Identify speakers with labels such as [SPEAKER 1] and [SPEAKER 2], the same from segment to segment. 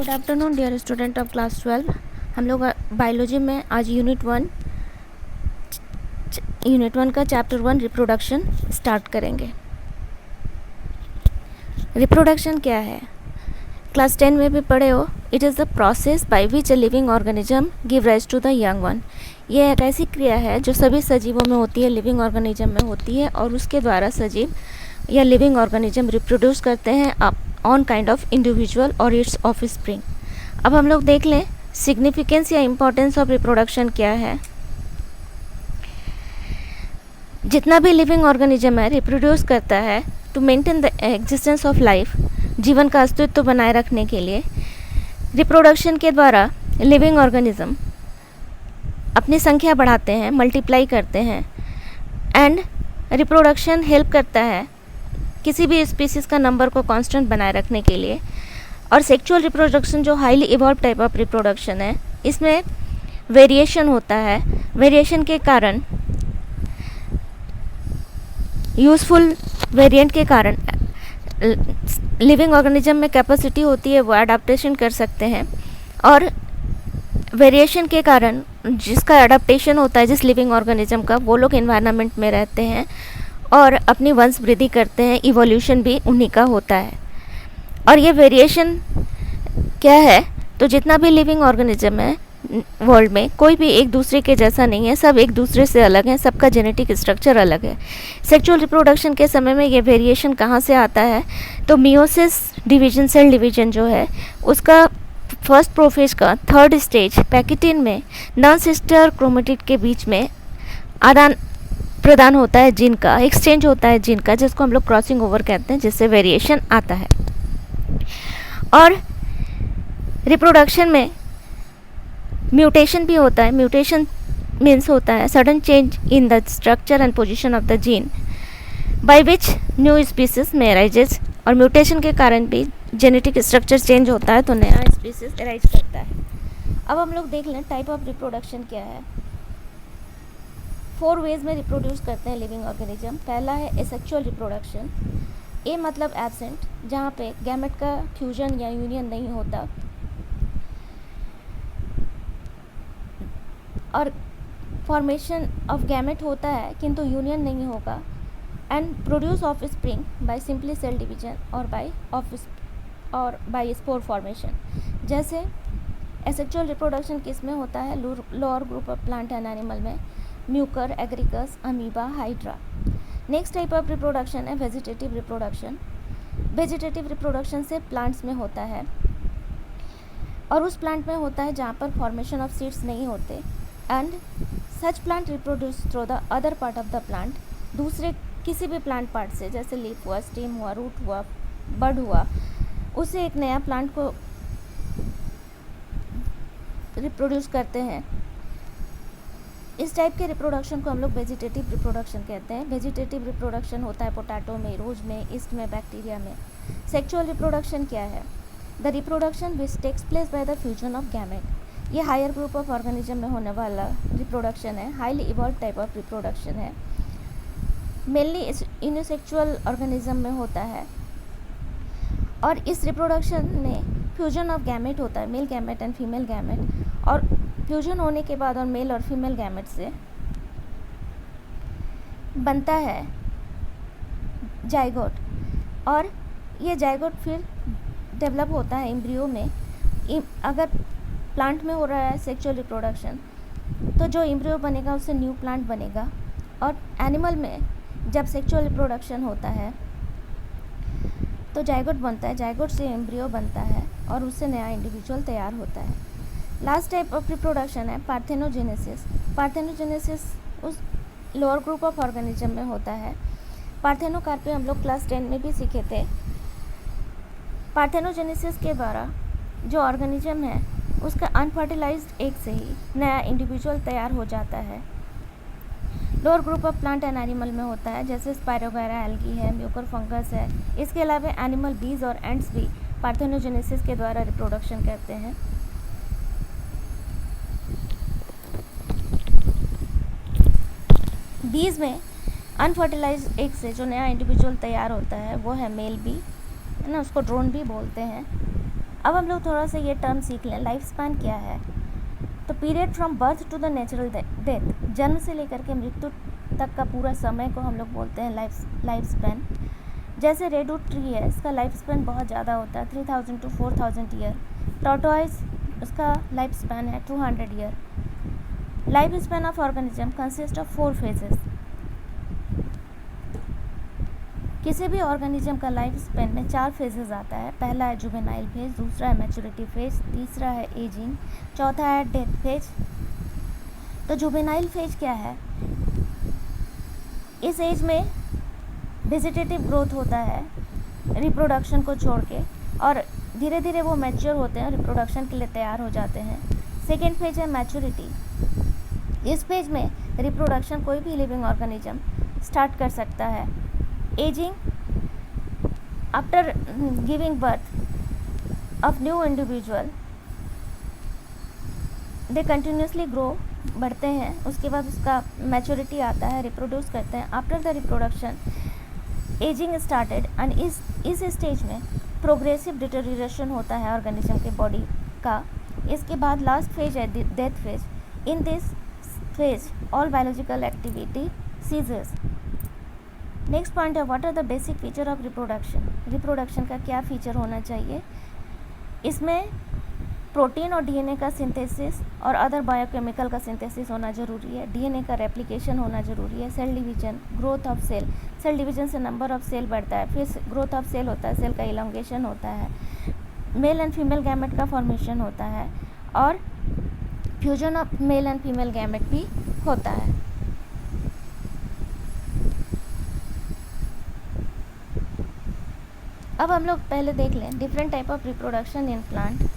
[SPEAKER 1] Good afternoon dear student of class 12। हम लोग biology में आज यूनिट वन का चैप्टर 1 रिप्रोडक्शन स्टार्ट करेंगे। रिप्रोडक्शन क्या है? क्लास 10 में भी पढ़े हो। It is the process by which a living organism give rise to the young one. ये एक ऐसी क्रिया है जो सभी सजीवों में होती है, लिविंग ऑर्गेनिज्म में होती है, और उसके द्वारा सजीव या लिविंग ऑर्गेनिज्म रिप्रोड्यूस करते हैं ऑन काइंड ऑफ इंडिविजुअल और इट्स ऑफस्प्रिंग। अब हम लोग देख लें सिग्निफिकेंस या इम्पोर्टेंस ऑफ रिप्रोडक्शन क्या है। जितना भी लिविंग ऑर्गेनिज्म है रिप्रोड्यूस करता है to maintain the existence of life, जीवन का अस्तित्व बनाए रखने के लिए। रिप्रोडक्शन के द्वारा लिविंग ऑर्गेनिज्म अपनी संख्या बढ़ाते हैं, मल्टीप्लाई करते हैं, एंड रिप्रोडक्शन हेल्प करता है किसी भी स्पीसीज़ का नंबर को कांस्टेंट बनाए रखने के लिए। और सेक्सुअल रिप्रोडक्शन जो highly evolve type of reproduction है, इसमें वेरिएशन होता है। वेरिएशन के कारण, यूज़फुल वेरिएंट के कारण लिविंग ऑर्गेनिज्म में कैपेसिटी होती है वो अडाप्टेशन कर सकते हैं। और वेरिएशन के कारण जिसका अडाप्टेशन होता है जिस लिविंग ऑर्गेनिज्म का, वो लोग एनवायरनमेंट में रहते हैं और अपनी वंश वृद्धि करते हैं। इवोल्यूशन भी उन्हीं का होता है। और ये वेरिएशन क्या है, तो जितना भी लिविंग ऑर्गेनिज्म है वर्ल्ड में, कोई भी एक दूसरे के जैसा नहीं है, सब एक दूसरे से अलग हैं, सबका जेनेटिक स्ट्रक्चर अलग है। सेक्सुअल रिप्रोडक्शन के समय में ये वेरिएशन कहाँ से आता है, तो मियोसिस डिवीजन, सेल डिवीजन जो है उसका फर्स्ट प्रोफेज का थर्ड स्टेज पैकेटिन में नॉन सिस्टर क्रोमेटिड के बीच में आदान प्रदान होता है, जीन का एक्सचेंज होता है, जीन का, जिसको हम लोग क्रॉसिंग ओवर कहते हैं, जिससे वेरिएशन आता है। और रिप्रोडक्शन में म्यूटेशन भी होता है। म्यूटेशन मीन्स होता है sudden change in the structure and position of the gene by which new species में अराइजेज। और म्यूटेशन के कारण भी जेनेटिक स्ट्रक्चर चेंज होता है तो नया स्पीसीज अराइज करता है। अब हम लोग देख लें टाइप ऑफ रिप्रोडक्शन क्या है। 4 वेज में रिप्रोड्यूस करते हैं लिविंग ऑर्गेनिज्म। पहला है एसेक्सुअल रिप्रोडक्शन। ए मतलब एब्सेंट, जहाँ पे गैमेट का फ्यूजन या यूनियन नहीं होता और फॉर्मेशन ऑफ गैमेट होता है किंतु यूनियन नहीं होगा। And produce offspring by simply cell division or by spore formation. जैसे एसेक्सुअल रिप्रोडक्शन किस में होता है, lower group of plant and animal में, Mucor, Agaricus, amoeba, hydra. Next type of reproduction है वेजिटेटिव रिप्रोडक्शन। वेजिटेटिव रिप्रोडक्शन से plants में होता है और उस प्लांट में होता है जहाँ पर फॉर्मेशन ऑफ सीड्स नहीं होते। And such plant reproduce through the other part of the plant, दूसरे किसी भी प्लांट पार्ट से, जैसे लीफ हुआ, स्टेम हुआ, रूट हुआ, बड हुआ, उससे एक नया प्लांट को रिप्रोड्यूस करते हैं। इस टाइप के रिप्रोडक्शन को हम लोग वेजिटेटिव रिप्रोडक्शन कहते हैं। वेजिटेटिव रिप्रोडक्शन होता है पोटैटो में, रोज में, ईस्ट में, बैक्टीरिया में। सेक्सुअल रिप्रोडक्शन क्या है? The reproduction which takes place by the fusion of gamete. ये हायर ग्रुप ऑफ ऑर्गेनिज्म में होने वाला रिप्रोडक्शन है, highly evolve type of reproduction है। मेनली यूनिसेक्सुअल ऑर्गेनिज्म में होता है और इस रिप्रोडक्शन में फ्यूजन ऑफ गैमेट होता है, male gamete and female gamete. और फ्यूजन होने के बाद और मेल और फीमेल गैमेट से बनता है जाइगोट। और ये जाइगोट फिर डेवलप होता है एम्ब्रियो में। अगर प्लांट में हो रहा है सेक्सुअल रिप्रोडक्शन तो जो एम्ब्रियो बनेगा उससे न्यू प्लांट बनेगा। और एनिमल में जब सेक्सुअल रिप्रोडक्शन होता है तो जाइगोट बनता है, जाइगोट से एम्ब्रियो बनता है और उससे नया इंडिविजुअल तैयार होता है। लास्ट टाइप ऑफ रिप्रोडक्शन है पार्थेनोजेनेसिस। पार्थेनोजेनेसिस उस लोअर ग्रुप ऑफ ऑर्गेनिज्म में होता है। पार्थेनोकार्पी हम लोग क्लास 10 में भी सीखे थे। पार्थेनोजेनेसिस के द्वारा जो ऑर्गेनिज्म है उसका अनफर्टिलाइज्ड एग से ही नया इंडिविजुअल तैयार हो जाता है। Lower group of plant and animal में होता है, जैसे स्पायरोगायरा एल्गी है, म्यूकर फंगस है। इसके अलावा एनिमल बीज और एंट्स भी पार्थेनोजेनेसिस के द्वारा रिप्रोडक्शन करते हैं। बीज में अनफर्टिलाइज्ड एग से जो नया इंडिविजुअल तैयार होता है वो है मेल बी, है ना, उसको ड्रोन भी बोलते हैं। अब हम लोग थोड़ा सा ये टर्म सीख लें, लाइफ स्पैन क्या है। तो period from birth to the natural death, जन्म से लेकर के मृत्यु तक का पूरा समय को हम लोग बोलते हैं लाइफ स्पैन। जैसे रेडवुड ट्री है, इसका लाइफ स्पैन बहुत ज़्यादा होता है, 3000 to 4000 ईयर। टॉर्टोइज, उसका लाइफ स्पैन है 200 year. Life span of organism consist of 4 phases. किसी भी ऑर्गेनिज्म का लाइफ स्पैन में 4 फेजेस आता है। पहला है जुवेनाइल फेज, दूसरा है मैच्योरिटी फेज, तीसरा है एजिंग, चौथा है डेथ फेज। तो जुवेनाइल फेज क्या है? इस एज में वेजिटेटिव ग्रोथ होता है रिप्रोडक्शन को छोड़ के, और धीरे धीरे वो मैच्योर होते हैं, रिप्रोडक्शन के लिए तैयार हो जाते हैं। सेकेंड फेज है मैच्योरिटी। इस फेज में रिप्रोडक्शन कोई भी लिविंग ऑर्गेनिज्म स्टार्ट कर सकता है। Ageing, after giving birth of new individual they continuously grow, बढ़ते हैं, उसके बाद उसका मैच्योरिटी आता है, रिप्रोड्यूस करते हैं। After the reproduction ageing started, and इस स्टेज में प्रोग्रेसिव डिटेरियोरेशन होता है ऑर्गेनिज्म के बॉडी का। इसके बाद लास्ट फेज है death phase. In this phase all biological activity ceases. Next point है, what are the basic feature of reproduction. Reproduction का क्या फीचर होना चाहिए? इसमें प्रोटीन और डीएनए का सिंथेसिस और अदर बायोकेमिकल का सिंथेसिस होना ज़रूरी है। डीएनए का रेप्लिकेशन होना ज़रूरी है। Cell division, growth of cell, cell division से नंबर ऑफ सेल बढ़ता है, फिर ग्रोथ ऑफ सेल होता है, सेल का इलोंगेशन होता है, मेल एंड फीमेल गैमेट का फॉर्मेशन होता है, और fusion of male and female gamete भी होता है। अब हम लोग पहले देख लें different type of reproduction in plant.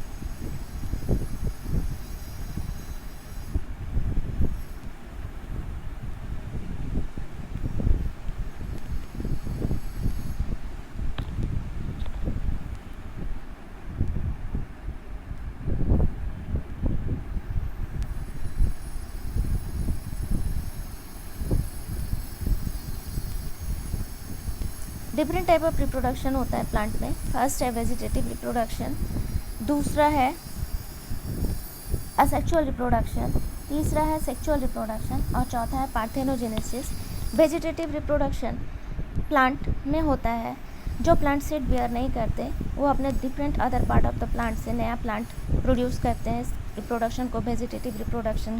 [SPEAKER 1] Different type of reproduction होता है प्लांट में। फर्स्ट है वेजिटेटिव रिप्रोडक्शन, दूसरा है असेक्सुअल रिप्रोडक्शन, तीसरा है सेक्सुअल रिप्रोडक्शन, और चौथा है पार्थेनोजेनेसिस। वेजिटेटिव रिप्रोडक्शन प्लांट में होता है। जो प्लांट सीड बेयर नहीं करते वो अपने different other part of the plant से नया प्लांट प्रोड्यूस करते हैं। इस रिप्रोडक्शन को वेजिटेटिव रिप्रोडक्शन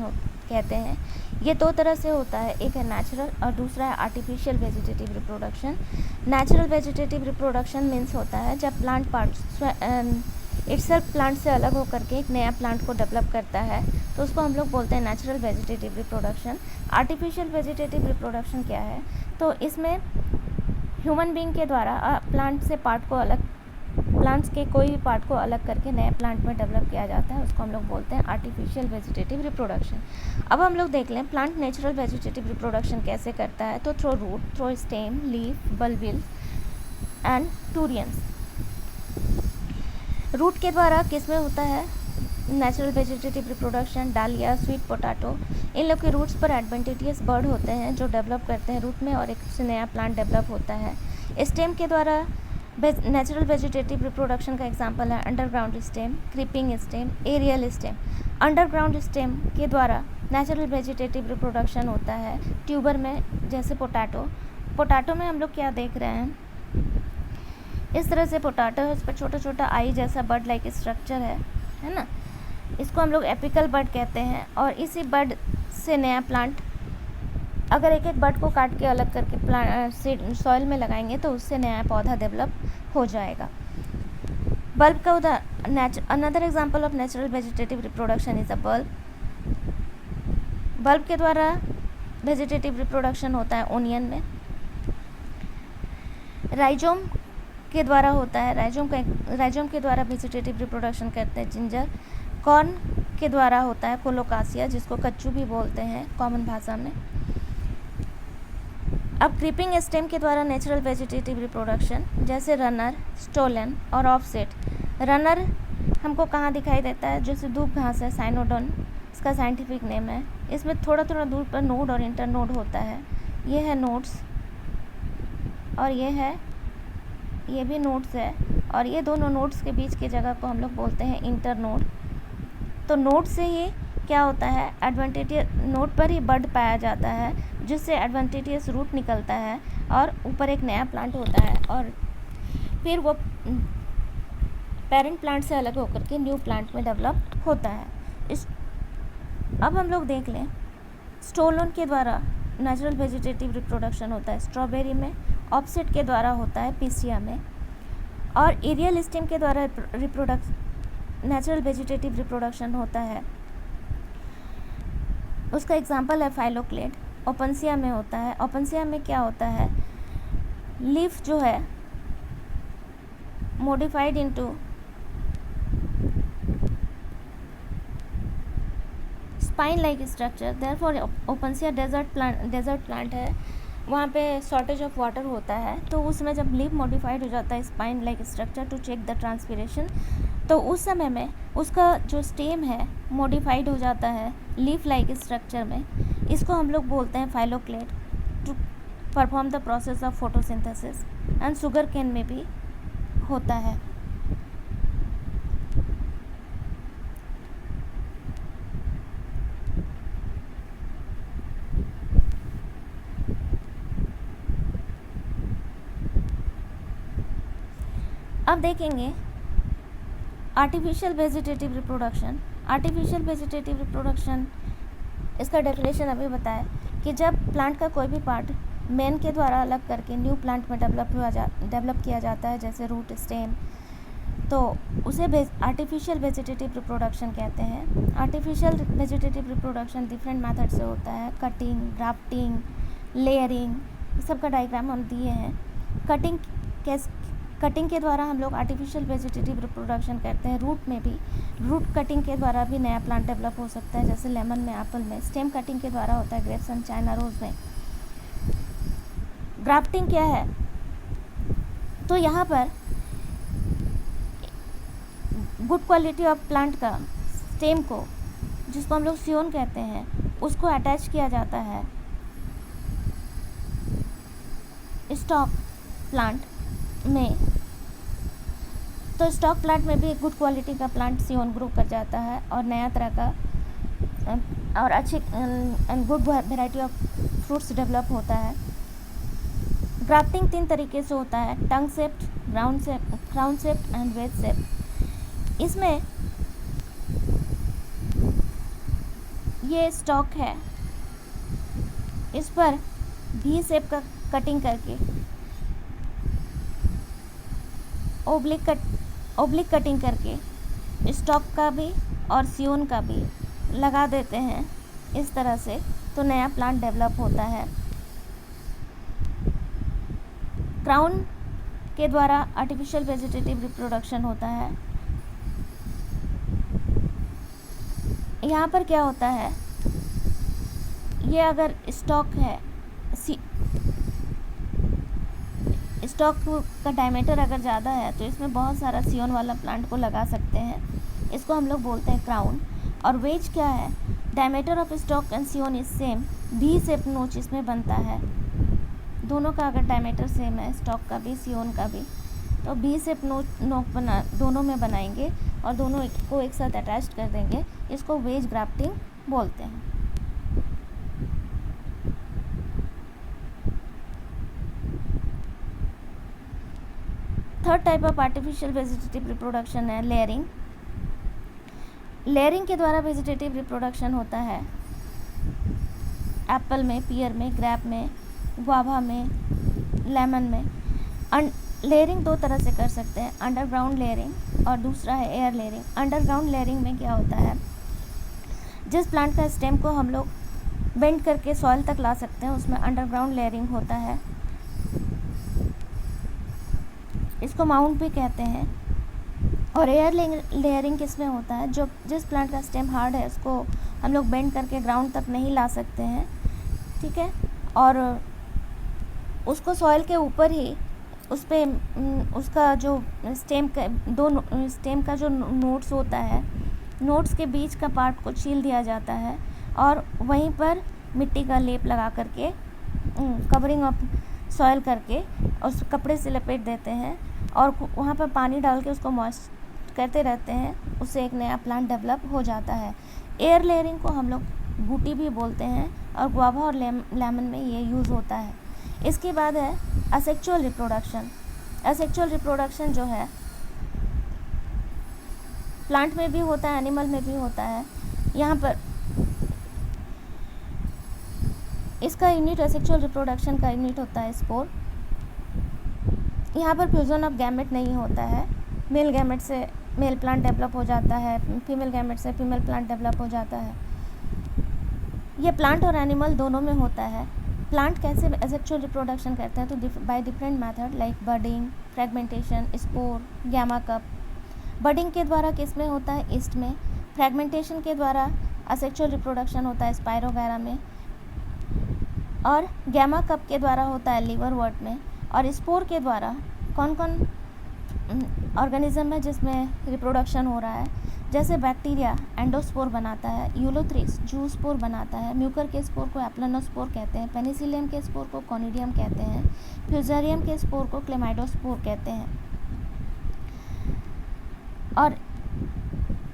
[SPEAKER 1] कहते हैं। ये दो तरह से होता है, एक है नेचुरल और दूसरा है artificial vegetative reproduction. Natural vegetative reproduction means होता है जब प्लांट पार्ट इटसेल्फ प्लांट से अलग होकर के एक नया प्लांट को डेवलप करता है, तो उसको हम लोग बोलते हैं natural vegetative reproduction. Artificial vegetative reproduction क्या है? तो इसमें ह्यूमन बीइंग के द्वारा प्लांट्स के कोई भी पार्ट को अलग करके नए प्लांट में डेवलप किया जाता है, उसको हम लोग बोलते हैं आर्टिफिशियल वेजिटेटिव रिप्रोडक्शन। अब हम लोग देख लें प्लांट नेचुरल वेजिटेटिव रिप्रोडक्शन कैसे करता है। तो through root, through stem, leaf, bulbil and turions. Root के द्वारा किसमें होता है natural vegetative reproduction? Dahlia, sweet potato, इन लोग के रूट्स पर एडवेंटिटियस बर्ड होते हैं जो डेवलप करते हैं रूट में, और एक से नया प्लांट डेवलप होता है। स्टेम के द्वारा नेचुरल वेजिटेटिव रिप्रोडक्शन का एग्जांपल है underground stem, creeping stem, aerial stem. Underground stem के द्वारा नेचुरल वेजिटेटिव रिप्रोडक्शन होता है ट्यूबर में, जैसे पोटैटो में हम लोग क्या देख रहे हैं, इस तरह से पोटैटो है, उस पर छोटा छोटा आई जैसा बर्ड लाइक स्ट्रक्चर है ना, इसको हम लोग एपिकल बर्ड कहते हैं। और इसी बर्ड से नया प्लांट, अगर एक एक बर्ड को काट के अलग करके प्लांट सॉइल में लगाएंगे तो उससे नया पौधा डेवलप हो जाएगा। बल्ब का उदाहरण, another example of natural vegetative reproduction is a bulb. Bulb के द्वारा वेजिटेटिव रिप्रोडक्शन होता है ओनियन में। राइजोम के द्वारा होता है, राइजोम के द्वारा वेजिटेटिव रिप्रोडक्शन करते हैं जिंजर। कॉर्न के द्वारा होता है कोलोकासिया, जिसको कच्चू भी बोलते हैं कॉमन भाषा में। अब क्रीपिंग स्टेम के द्वारा नेचुरल वेजिटेटिव रिप्रोडक्शन, जैसे रनर, स्टोलन और ऑफसेट। रनर हमको कहाँ दिखाई देता है? जो सिद्धूप घास है, साइनोडोन इसका साइंटिफिक नेम है। इसमें थोड़ा थोड़ा दूर पर नोड और इंटर नोड होता है। ये है नोड्स और ये भी नोड्स है, और ये दोनों नोड्स के बीच की जगह को हम लोग बोलते हैं इंटर नोड। तो नोड से ही क्या होता है, एडवांटेजियस नोड पर ही बड पाया जाता है, जिससे एडवांटेजियस रूट निकलता है और ऊपर एक नया प्लांट होता है, और फिर वो पेरेंट प्लांट से अलग होकर के न्यू प्लांट में डेवलप होता है। अब हम लोग देख लें, स्टोलन के द्वारा नेचुरल वेजिटेटिव रिप्रोडक्शन होता है स्ट्रॉबेरी में, ऑफसेट के द्वारा होता है पिसिया में, और एरियल स्टेम के द्वारा नेचुरल वेजिटेटिव रिप्रोडक्शन होता है। उसका एग्जांपल है फाइलोक्लेड, ओपनसिया में होता है। ओपनसिया में क्या होता है, लीफ जो है modified into spine like structure, therefore Opuntia desert plant है, वहाँ पे शॉर्टेज ऑफ वाटर होता है, तो उसमें जब लीफ मॉडिफाइड हो जाता है spine like structure to check the transpiration, तो उस समय में उसका जो स्टेम है मॉडिफाइड हो जाता है लीफ लाइक स्ट्रक्चर में। इसको हम लोग बोलते हैं phylloclade to perform the process of photosynthesis, and sugar cane में भी होता है। अब देखेंगे artificial vegetative reproduction. Artificial vegetative reproduction, इसका डेफिनेशन अभी बताया कि जब प्लांट का कोई भी पार्ट मेन के द्वारा अलग करके न्यू प्लांट में डेवलप किया जाता है, जैसे रूट, स्टेम, तो उसे आर्टिफिशियल वेजिटेटिव रिप्रोडक्शन कहते हैं। Artificial vegetative reproduction different method से होता है, कटिंग, ग्राफ्टिंग, लेयरिंग, सबका डायग्राम हम दिए हैं। कटिंग के द्वारा हम लोग आर्टिफिशियल वेजिटेटिव रिप्रोडक्शन करते हैं। रूट में भी, रूट कटिंग के द्वारा भी नया प्लांट डेवलप हो सकता है, जैसे लेमन में, एप्पल में। स्टेम कटिंग के द्वारा होता है ग्रेप्स एंड चाइना रोज में। ग्राफ्टिंग क्या है, तो यहाँ पर गुड क्वालिटी ऑफ प्लांट का स्टेम को, जिसको हम लोग सियोन कहते हैं, उसको अटैच किया जाता है स्टॉक प्लांट में। तो स्टॉक प्लांट में भी एक गुड क्वालिटी का प्लांट सियोन ग्रो कर जाता है और नया तरह का और अच्छी and good variety of fruits develop होता है। ग्राफ्टिंग 3 तरीके से होता है, tongue shaped, crown shaped and wedge shaped. इसमें ये स्टॉक है, इस पर भी शेप का कटिंग करके ओब्लिक कटिंग करके स्टॉक का भी और सियोन का भी लगा देते हैं इस तरह से, तो नया प्लांट डेवलप होता है। क्राउन के द्वारा आर्टिफिशियल वेजिटेटिव रिप्रोडक्शन होता है। यहाँ पर क्या होता है, ये अगर स्टॉक है, स्टॉक का डायमीटर अगर ज़्यादा है तो इसमें बहुत सारा सियोन वाला प्लांट को लगा सकते हैं, इसको हम लोग बोलते हैं क्राउन। और वेज क्या है, diameter of stock and scion is same, भी शेप नोच इसमें बनता है। दोनों का अगर डायमीटर सेम है, स्टॉक का भी सियोन का भी, तो भी शेप नोक दोनों में बनाएंगे और दोनों को एक साथ अटैच कर देंगे, इसको वेज ग्राफ्टिंग बोलते हैं। Third type of artificial vegetative reproduction है लेयरिंग। लेयरिंग के द्वारा वेजिटेटिव रिप्रोडक्शन होता है एप्पल में, पियर में, ग्रेप में, गुआवा में, लेमन में। लेयरिंग 2 तरह से कर सकते हैं, अंडरग्राउंड लेयरिंग और दूसरा है एयर लेयरिंग। अंडरग्राउंड लेयरिंग में क्या होता है, जिस प्लांट का स्टेम को हम लोग बेंड करके सॉइल तक ला सकते हैं, उसमें अंडरग्राउंड लेयरिंग होता है। इसको माउंट भी कहते हैं। और एयर लेयरिंग किस में होता है, जो जिस प्लांट का स्टेम हार्ड है उसको हम लोग बेंड करके ग्राउंड तक नहीं ला सकते हैं, ठीक है, और उसको सॉइल के ऊपर ही उस पर उसका जो स्टेम का जो नोट्स होता है, नोट्स के बीच का पार्ट को छील दिया जाता है और वहीं पर मिट्टी का लेप लगा करके कवरिंग ऑफ सॉइल करके उस कपड़े से लपेट देते हैं और वहाँ पर पानी डाल के उसको मॉइस्ट करते रहते हैं, उससे एक नया प्लांट डेवलप हो जाता है। एयर लेयरिंग को हम लोग बूटी भी बोलते हैं और गुआवा और लेमन में ये यूज़ होता है। इसके बाद है असेक्सुअल रिप्रोडक्शन। असेक्सुअल रिप्रोडक्शन जो है प्लांट में भी होता है, एनिमल में भी होता है। यहाँ पर इसका यूनिट असेक्सुअल रिप्रोडक्शन का यूनिट होता है स्पोर। यहाँ पर फ्यूजन ऑफ गैमेट नहीं होता है, मेल गैमेट से मेल प्लांट डेवलप हो जाता है, फीमेल गैमेट से फीमेल प्लांट डेवलप हो जाता है। ये प्लांट और एनिमल दोनों में होता है। प्लांट कैसे असेक्सुअल रिप्रोडक्शन करते हैं, तो by different method like budding, fragmentation, spore, gemma cup. Budding के द्वारा किस में होता है, ईस्ट में। फ्रेगमेंटेशन के द्वारा असेक्सुअल रिप्रोडक्शन होता है स्पाइरोगैरा में, और गैमा कप के द्वारा होता है लिवरवर्ट में। और स्पोर के द्वारा कौन कौन ऑर्गेनिज्म है जिसमें रिप्रोडक्शन हो रहा है, जैसे बैक्टीरिया एंडोस्पोर बनाता है, यूलोथ्रिस जूस्पोर बनाता है, म्यूकर के स्पोर को एप्लानोस्पोर कहते हैं, पेनिसिलियम के स्पोर को कॉनिडियम कहते हैं, फ्यूजेरियम के स्पोर को क्लेमाइडोस्पोर कहते हैं। और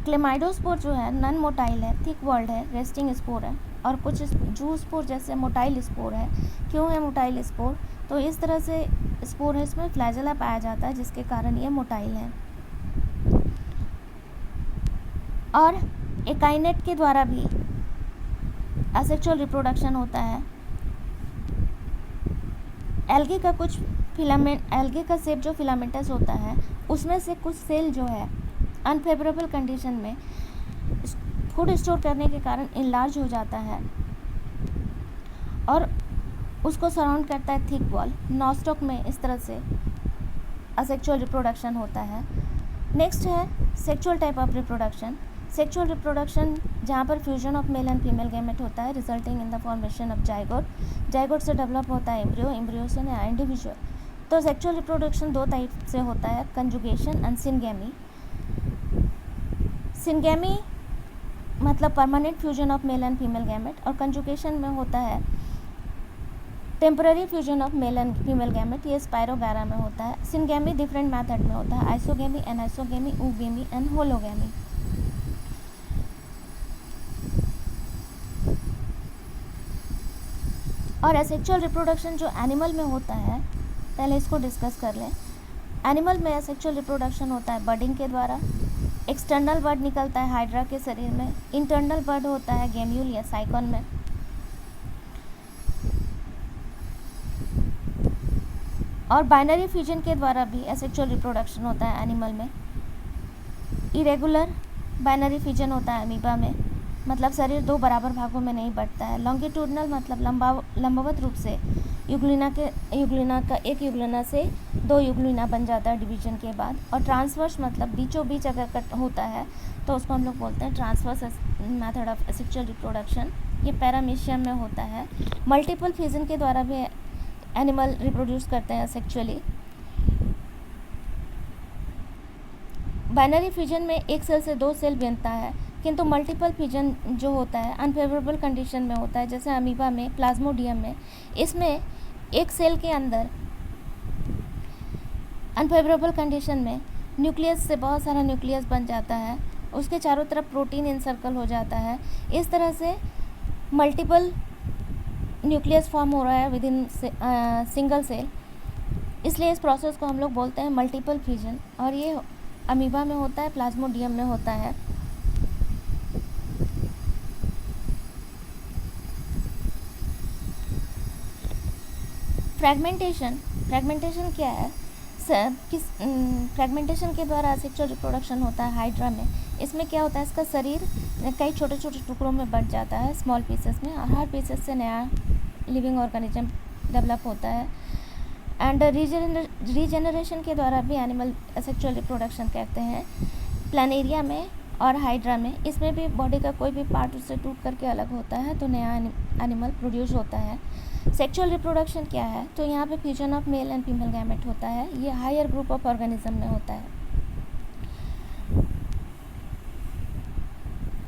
[SPEAKER 1] क्लेमाइडोस्पोर जो है नॉन मोटाइल है, थिक वॉल्ड है, रेस्टिंग स्पोर है। और कुछ जूस्पोर जैसे मोटाइल स्पोर है। क्यों है मोटाइल स्पोर, तो इस तरह से स्पोर है, इसमें फ्लैजेला पाया जाता है जिसके कारण ये मोटाइल है। और एकाइनेट के द्वारा भी असेक्सुअल रिप्रोडक्शन होता है। एल्गे का कुछ फिलामेंट, एल्गे का शेप जो फिलामेंटस होता है, उसमें से कुछ सेल जो है अनफेवरेबल कंडीशन में फूड स्टोर करने के कारण इनलार्ज हो जाता है और उसको सराउंड करता है थिक वॉल। नॉस्टॉक में इस तरह से असेक्सुअल रिप्रोडक्शन होता है। नेक्स्ट है sexual type of reproduction. Sexual reproduction जहाँ पर fusion of male and female gamete होता है, resulting in the formation of zygote. Zygote से डेवलप होता है एम्ब्रियो, एम्ब्रियो से नया इंडिविजुअल। तो सेक्सुअल रिप्रोडक्शन दो टाइप से होता है, कंजुगेशन एंड सिनगेमी। सिनगेमी मतलब permanent fusion of male and female gamete, और कंजुगेशन में होता है temporary fusion of male and female gamete, ये स्पाइरोगैरा में होता है। सिनगेमी डिफरेंट मेथड में होता है, आइसोगेमी, एनाइसोगेमी, ऊगेमी एंड होलोगेमी। और एसेक्सुअल रिप्रोडक्शन जो एनिमल में होता है, पहले इसको डिस्कस कर लें। एनिमल में एसेक्सुअल रिप्रोडक्शन होता है बर्डिंग के द्वारा। एक्सटर्नल बर्ड निकलता है हाइड्रा के शरीर में, इंटरनल बर्ड होता है गेम्यूल या साइकॉन में। और बाइनरी फ्यूजन के द्वारा भी एसेक्सुअल रिप्रोडक्शन होता है एनिमल में। इरेगुलर बाइनरी फ्यूजन होता है अमीबा में, मतलब शरीर दो बराबर भागों में नहीं बंटता है। लॉन्गिट्यूडनल मतलब लंबवत रूप से युग्लिना का एक युग्लिना से दो युग्लिना बन जाता है डिवीजन के बाद। और ट्रांसवर्स मतलब बीचों बीच अगर कट होता है तो उसको हम लोग बोलते हैं transverse method of asexual reproduction. ये पैरामीशियम में होता है। मल्टीपल फ्यूजन के द्वारा भी एनिमल रिप्रोड्यूस करते हैं सेक्सुअली। बाइनरी फ्यूजन में एक सेल से दो सेल बनता है, किंतु मल्टीपल फ्यूजन जो होता है अनफेवरेबल कंडीशन में होता है, जैसे अमीबा में, प्लाज्मोडियम में। इसमें एक सेल के अंदर अनफेवरेबल कंडीशन में न्यूक्लियस से बहुत सारा न्यूक्लियस बन जाता है, उसके चारों तरफ प्रोटीन इनसर्कल हो जाता है। इस तरह से मल्टीपल न्यूक्लियस फॉर्म हो रहा है विद इन सिंगल सेल, इसलिए इस प्रोसेस को हम लोग बोलते हैं मल्टीपल फ्यूजन। और ये अमीबा में होता है, प्लाज्मोडियम में होता है। फ्रैगमेंटेशन क्या है? फ्रैगमेंटेशन के द्वारा सेक्सुअल रिप्रोडक्शन होता है हाइड्रा में। इसमें क्या होता है, इसका शरीर कई छोटे छोटे टुकड़ों में बंट जाता है, स्मॉल पीसेस में, और हर पीसेस से नया लिविंग ऑर्गेनिज्म डेवलप होता है। एंड रीजेनरेशन के द्वारा भी एनिमल सेक्सुअल रिप्रोडक्शन करते हैं, प्लानेरिया में और हाइड्रा में। इसमें भी बॉडी का कोई भी पार्ट उससे टूट करके अलग होता है तो नया एनिमल प्रोड्यूस होता है। सेक्सुअल रिप्रोडक्शन क्या है, तो यहाँ पे fusion of male and female gamete होता है। ये हायर ग्रुप ऑफ ऑर्गेनिज्म में होता है।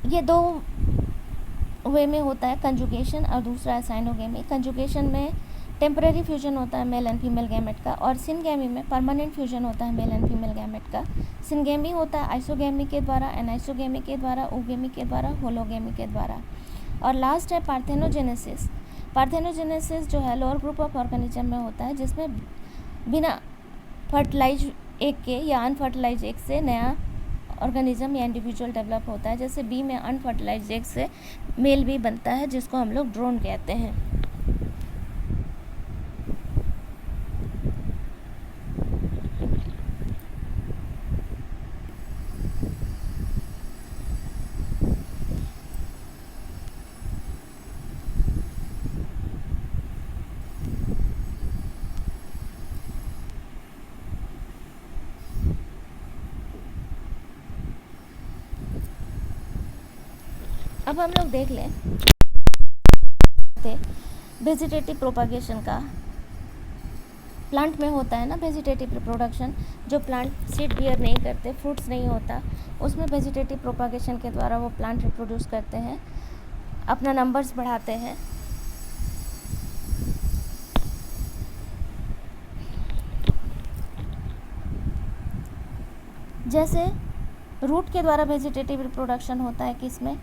[SPEAKER 1] ये दो वे में होता है, कंजुगेशन और दूसरा है साइनोगेमी। कंजुगेशन में टेम्पररी फ्यूजन होता है मेल एंड फीमेल गैमेट का, और सिनगेमी में परमानेंट फ्यूजन होता है मेल एंड फीमेल गैमेट का। सिनगेमी होता है आइसोगेमी के द्वारा, एनाइसोगेमी के द्वारा, ओगेमी के द्वारा, होलोगेमी के द्वारा। और लास्ट है पार्थेनोजेनेसिस। पार्थेनोजेनेसिस जो है लोअर ग्रुप ऑफ ऑर्गेनिज्म में होता है, जिसमें बिना फर्टिलाइज एग के या अनफर्टिलाइज एग से नया ऑर्गेनिज्म या इंडिविजुअल डेवलप होता है। जैसे बी में अनफर्टिलाइज एग से मेल बी बनता है, जिसको हम लोग ड्रोन कहते हैं। अब हम लोग देख लें वेजिटेटिव प्रोपागेशन का। प्लांट में होता है ना वेजिटेटिव रिप्रोडक्शन, जो प्लांट सीड बियर नहीं करते, फ्रूट्स नहीं होता, उसमें वेजिटेटिव प्रोपागेशन के द्वारा वो प्लांट रिप्रोड्यूस करते हैं, अपना नंबर्स बढ़ाते हैं। जैसे रूट के द्वारा वेजिटेटिव रिप्रोडक्शन होता है किसमें,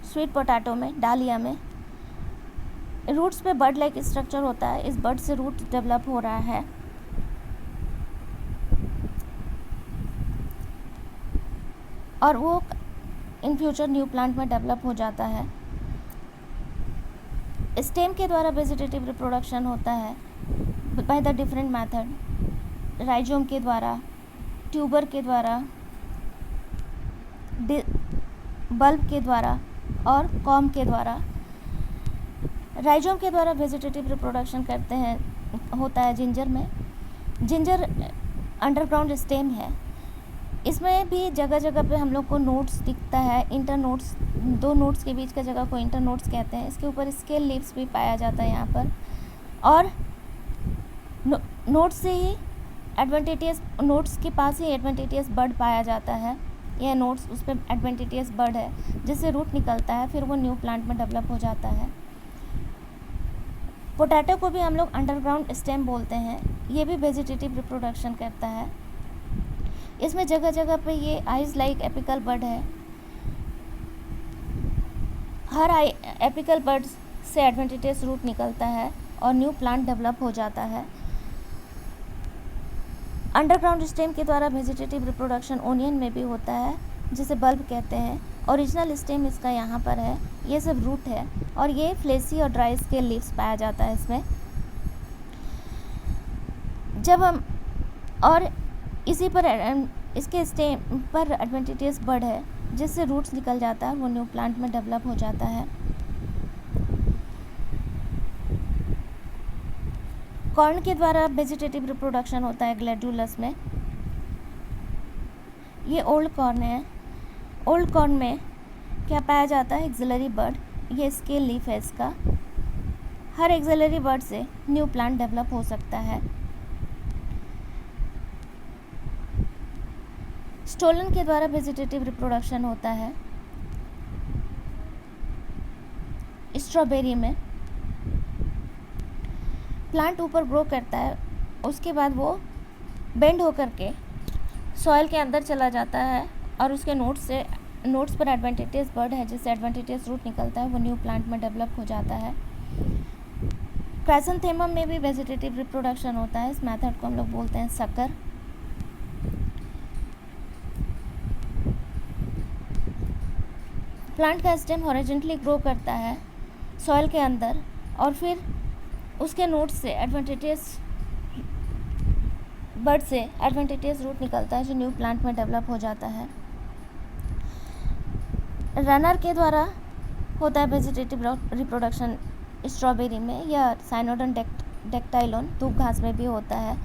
[SPEAKER 1] स्वीट पोटैटो में, डालिया में। रूट्स पे बर्ड लाइक स्ट्रक्चर होता है, इस बर्ड से रूट डेवलप हो रहा है। और वो इन फ्यूचर न्यू प्लांट में डेवलप हो जाता है। स्टेम के द्वारा वेजिटेटिव रिप्रोडक्शन होता है by the different method, rhizome के द्वारा, ट्यूबर के द्वारा, बल्ब के द्वारा और कॉम के द्वारा। राइजोम के द्वारा वेजिटेटिव रिप्रोडक्शन करते हैं होता है जिंजर में। जिंजर अंडरग्राउंड स्टेम है, इसमें भी जगह जगह पे हम लोग को नोट्स दिखता है, इंटर नोट्स, दो नोट्स के बीच का जगह को इंटर नोट्स कहते हैं। इसके ऊपर स्केल लीव्स भी पाया जाता है यहाँ पर। और नोट्स से ही एडवेंटिटियस, नोट्स के पास ही एडवेंटिटियस बर्ड पाया जाता है। यह नोट्स उस पर एडवेंटिटियस बर्ड है, जिससे रूट निकलता है, फिर वो न्यू प्लांट में डेवलप हो जाता है। पोटैटो को भी हम लोग अंडरग्राउंड स्टेम बोलते हैं, ये भी वेजिटेटिव रिप्रोडक्शन करता है। इसमें जगह जगह पे ये आइज लाइक एपिकल बर्ड है। हर एपिकल बर्ड से एडवेंटिटियस रूट निकलता है और न्यू प्लांट डेवलप हो जाता है। अंडरग्राउंड स्टेम के द्वारा वेजिटेटिव रिप्रोडक्शन ओनियन में भी होता है, जिसे बल्ब कहते हैं। ओरिजिनल स्टेम इसका यहाँ पर है, ये सब रूट है, और ये फ्लेसी और ड्राई स्केल लीव्स पाया जाता है इसमें। जब हम और इसी पर इसके स्टेम पर एडवेंटिटियस बर्ड है, जिससे रूट्स निकल जाता है, वो न्यू प्लांट में डेवलप हो जाता है। कॉर्न के द्वारा वेजिटेटिव रिप्रोडक्शन होता है ग्लैड्यूलस में। ये ओल्ड कॉर्न है। ओल्ड कॉर्न में क्या पाया जाता है, एक्सिलरी बर्ड, ये स्केल लीफ है इसका। हर एक्सिलरी बर्ड से न्यू प्लांट डेवलप हो सकता है। स्टोलन के द्वारा वेजिटेटिव रिप्रोडक्शन होता है स्ट्रॉबेरी में। प्लांट ऊपर ग्रो करता है, उसके बाद वो बेंड होकर के सॉइल के अंदर चला जाता है, और उसके नोट्स पर एडवेंटिटियस बर्ड है, जिससे एडवेंटिटियस रूट निकलता है, वो न्यू प्लांट में डेवलप हो जाता है। क्राइसेंथेमम में भी वेजिटेटिव रिप्रोडक्शन होता है, इस मेथड को हम लोग बोलते हैं सकर। प्लांट का स्टेम हॉरिजॉन्टली ग्रो करता है सॉइल के अंदर, और फिर उसके नोट्स से एडवेंटिटियस बर्ड से एडवेंटिटियस रूट निकलता है, जो न्यू प्लांट में डेवलप हो जाता है। रनर के द्वारा होता है वेजिटेटिव रिप्रोडक्शन स्ट्रॉबेरी में, या साइनोडन डेक्टाइलोन दूब घास में भी होता है।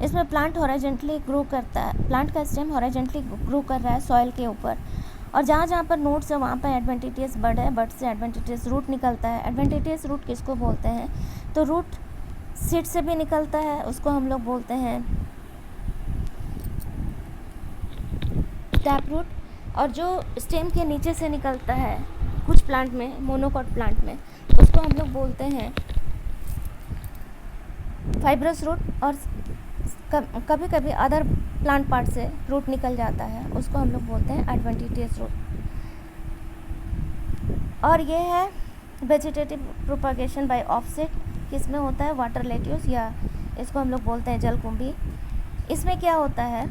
[SPEAKER 1] इसमें प्लांट हॉरिजॉन्टली ग्रो करता है, प्लांट का स्टेम हॉरिजॉन्टली ग्रो कर रहा है सॉइल के ऊपर, और जहाँ जहाँ पर नोट्स है वहाँ पर एडवेंटिटियस बर्ड है, बर्ड से एडवेंटिटियस रूट निकलता है। एडवेंटिटियस रूट किसको बोलते हैं, तो रूट सीड से भी निकलता है, उसको हम लोग बोलते हैं टैप रूट, और जो स्टेम के नीचे से निकलता है, कुछ प्लांट में, मोनोकॉट प्लांट में, उसको हम लोग बोलते हैं फाइब्रस रूट, और कभी कभी अदर प्लांट पार्ट से रूट निकल जाता है, उसको हम लोग बोलते हैं एडवेंटिशियस रूट। और ये है वेजिटेटिव प्रोपागेशन बाय ऑफसेट, किसमें होता है, वाटर लेट्यूस, या इसको हम लोग बोलते हैं जलकुंभी। इसमें क्या होता है,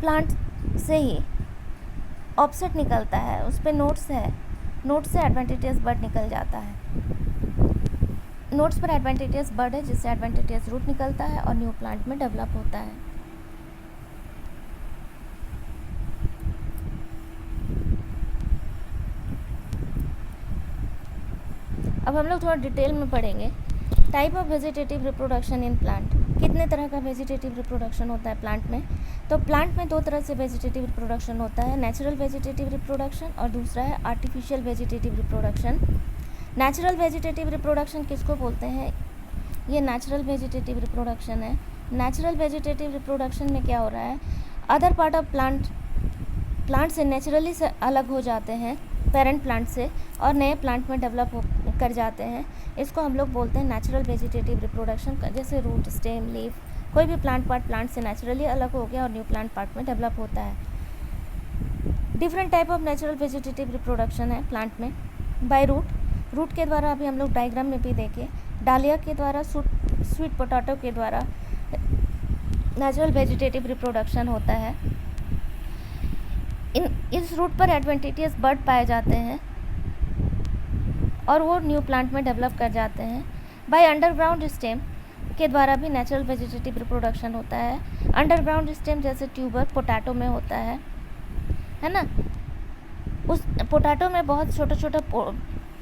[SPEAKER 1] प्लांट से ही ऑफसेट निकलता है, उस पर नोट्स है, नोट्स से एडवेंटिशियस बड निकल जाता है, नोट्स पर एडवेंटिशियस बड है जिससे एडवेंटिशियस रूट निकलता है और न्यू प्लांट में डेवलप होता है। अब हम लोग थोड़ा डिटेल में पढ़ेंगे type of vegetative reproduction in plant. कितने तरह का वेजिटेटिव रिप्रोडक्शन होता है प्लांट में? तो प्लांट में दो तरह से वेजिटेटिव रिप्रोडक्शन होता है, नेचुरल वेजिटेटिव रिप्रोडक्शन और दूसरा है artificial vegetative reproduction. Natural vegetative reproduction किसको बोलते हैं? ये नेचुरल वेजिटेटिव रिप्रोडक्शन है। नेचुरल वेजिटेटिव रिप्रोडक्शन में क्या हो रहा है, अदर पार्ट ऑफ प्लांट से नेचुरली से अलग हो जाते हैं पेरेंट प्लांट से और नए प्लांट में डेवलप कर जाते हैं, इसको हम लोग बोलते हैं नेचुरल वेजिटेटिव रिप्रोडक्शन। जैसे रूट, स्टेम, लीफ, कोई भी प्लांट पार्ट प्लांट से नेचुरली अलग हो गया और न्यू प्लांट पार्ट में डेवलप होता है। Different type of natural vegetative reproduction है प्लांट में। बाय रूट के द्वारा, अभी हम लोग डायग्राम में भी देखे, डालिया के द्वारा, स्वीट पोटैटो के द्वारा नेचुरल वेजिटेटिव रिप्रोडक्शन होता है। इस रूट पर एडवेंटिशियस बड पाए जाते हैं और वो न्यू प्लांट में डेवलप कर जाते हैं। बाय अंडरग्राउंड स्टेम के द्वारा भी नेचुरल वेजिटेटिव रिप्रोडक्शन होता है। अंडरग्राउंड स्टेम जैसे ट्यूबर पोटैटो में होता है ना। उस पोटैटो में बहुत छोटा छोटा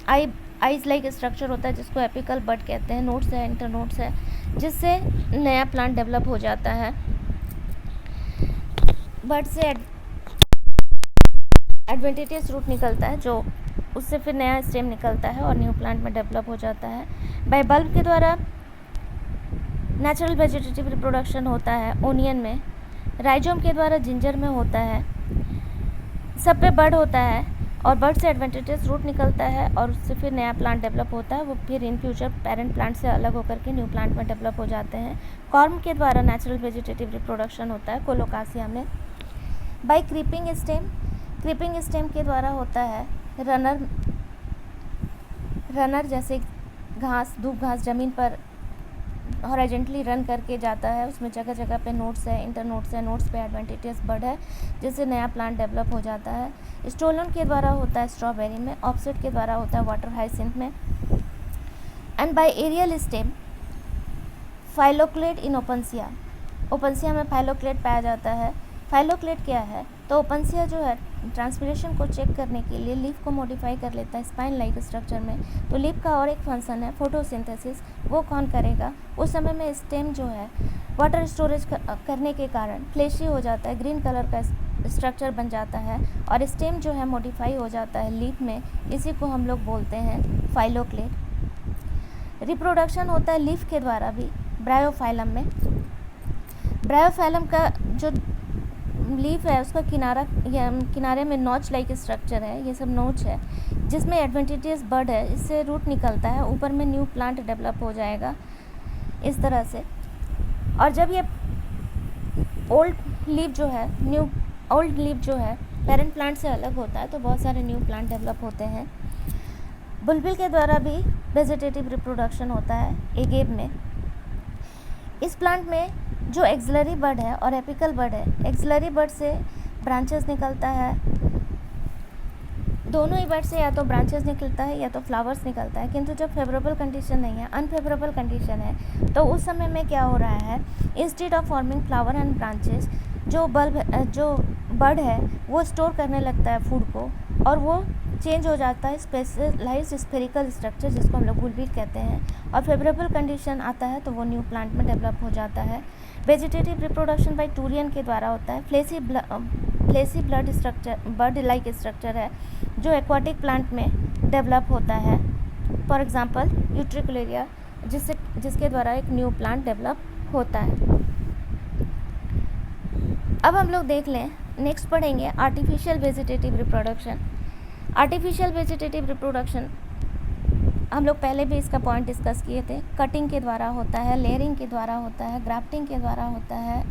[SPEAKER 1] आइज लाइक स्ट्रक्चर होता है जिसको एपिकल बड कहते हैं, नोट्स है, इंटरनोट्स है, जिससे नया प्लांट डेवलप हो जाता है। बड से एडवेंटिशियस रूट निकलता है, जो उससे फिर नया स्टेम निकलता है और न्यू प्लांट में डेवलप हो जाता है। बाय बल्ब के द्वारा नेचुरल वेजिटेटिव रिप्रोडक्शन होता है ओनियन में। राइजोम के द्वारा जिंजर में होता है। सब पे बड होता है और बड से एडवेंटिशियस रूट निकलता है और उससे फिर नया प्लांट डेवलप होता है, वो फिर इन फ्यूचर पेरेंट प्लांट से अलग होकर के न्यू प्लांट में डेवलप हो जाते हैं। कॉर्म के द्वारा नेचुरल वेजिटेटिव रिप्रोडक्शन होता है कोलोकासिया में। बाय क्रीपिंग स्टेम के द्वारा होता है रनर जैसे घास, धूप घास जमीन पर हॉरिजॉन्टली रन करके जाता है, उसमें जगह जगह पे नोट्स है, इंटरनोट्स है, नोट्स पे एडवेंटिशियस बड है जिससे नया प्लांट डेवलप हो जाता है। स्टोलन के द्वारा होता है स्ट्रॉबेरी में। ऑफसेट के द्वारा होता है वाटर हाइसिंथ में। And bye aerial stem phylloclade in opuntia में फाइलोक्लेट पाया जाता है। फाइलोक्लेट क्या है? तो ओपनसिया जो है ट्रांसपिरेशन को चेक करने के लिए लीफ को मॉडिफाई कर लेता है स्पाइन लाइक स्ट्रक्चर में। तो लीफ का और एक फंक्शन है फोटोसिंथेसिस, वो कौन करेगा? उस समय में स्टेम जो है वाटर स्टोरेज करने के कारण फ्लेशी हो जाता है, ग्रीन कलर का स्ट्रक्चर बन जाता है और स्टेम जो है मॉडिफाई हो जाता है लीफ में, इसी को हम लोग बोलते हैं फाइलोक्लेट। रिप्रोडक्शन होता है लीफ के द्वारा भी ब्रायोफाइलम में। ब्रायोफाइलम का जो लीफ है उसका किनारे में नॉच लाइक स्ट्रक्चर है, ये सब नोच है जिसमें एडवेंटिशियस बड है, इससे रूट निकलता है, ऊपर में न्यू प्लांट डेवलप हो जाएगा इस तरह से। और जब ये ओल्ड लीफ जो है पेरेंट प्लांट से अलग होता है तो बहुत सारे न्यू प्लांट डेवलप होते हैं। बुलबिल के द्वारा भी वेजिटेटिव रिप्रोडक्शन होता है एगेब में। इस प्लांट में जो एक्सिलरी बड है और एपिकल बड है, एक्सिलरी बड से ब्रांचेस निकलता है, दोनों ही बड से या तो ब्रांचेस निकलता है या तो फ्लावर्स निकलता है। किंतु जब फेवरेबल कंडीशन नहीं है, अनफेवरेबल कंडीशन है, तो उस समय में क्या हो रहा है, instead of forming flower and branches, जो बड है वो स्टोर करने लगता है फूड को और वो चेंज हो जाता है स्पेशलाइज्ड स्फेरिकल स्ट्रक्चर जिसको हम लोग बुलबिल कहते हैं, और फेवरेबल कंडीशन आता है तो वो न्यू प्लांट में डेवलप हो जाता है। वेजिटेटिव रिप्रोडक्शन बाय टूरियन के द्वारा होता है। फ्लेसी बड लाइक स्ट्रक्चर है जो एक्वाटिक प्लांट में डेवलप होता है, फॉर एग्जांपल यूट्रिकुलेरिया, जिसके द्वारा एक न्यू प्लांट डेवलप होता है। अब हम लोग देख लें नेक्स्ट पढ़ेंगे artificial vegetative reproduction. Artificial vegetative reproduction हम लोग पहले भी इसका पॉइंट डिस्कस किए थे। कटिंग के द्वारा होता है, लेयरिंग के द्वारा होता है, ग्राफ्टिंग के द्वारा होता है।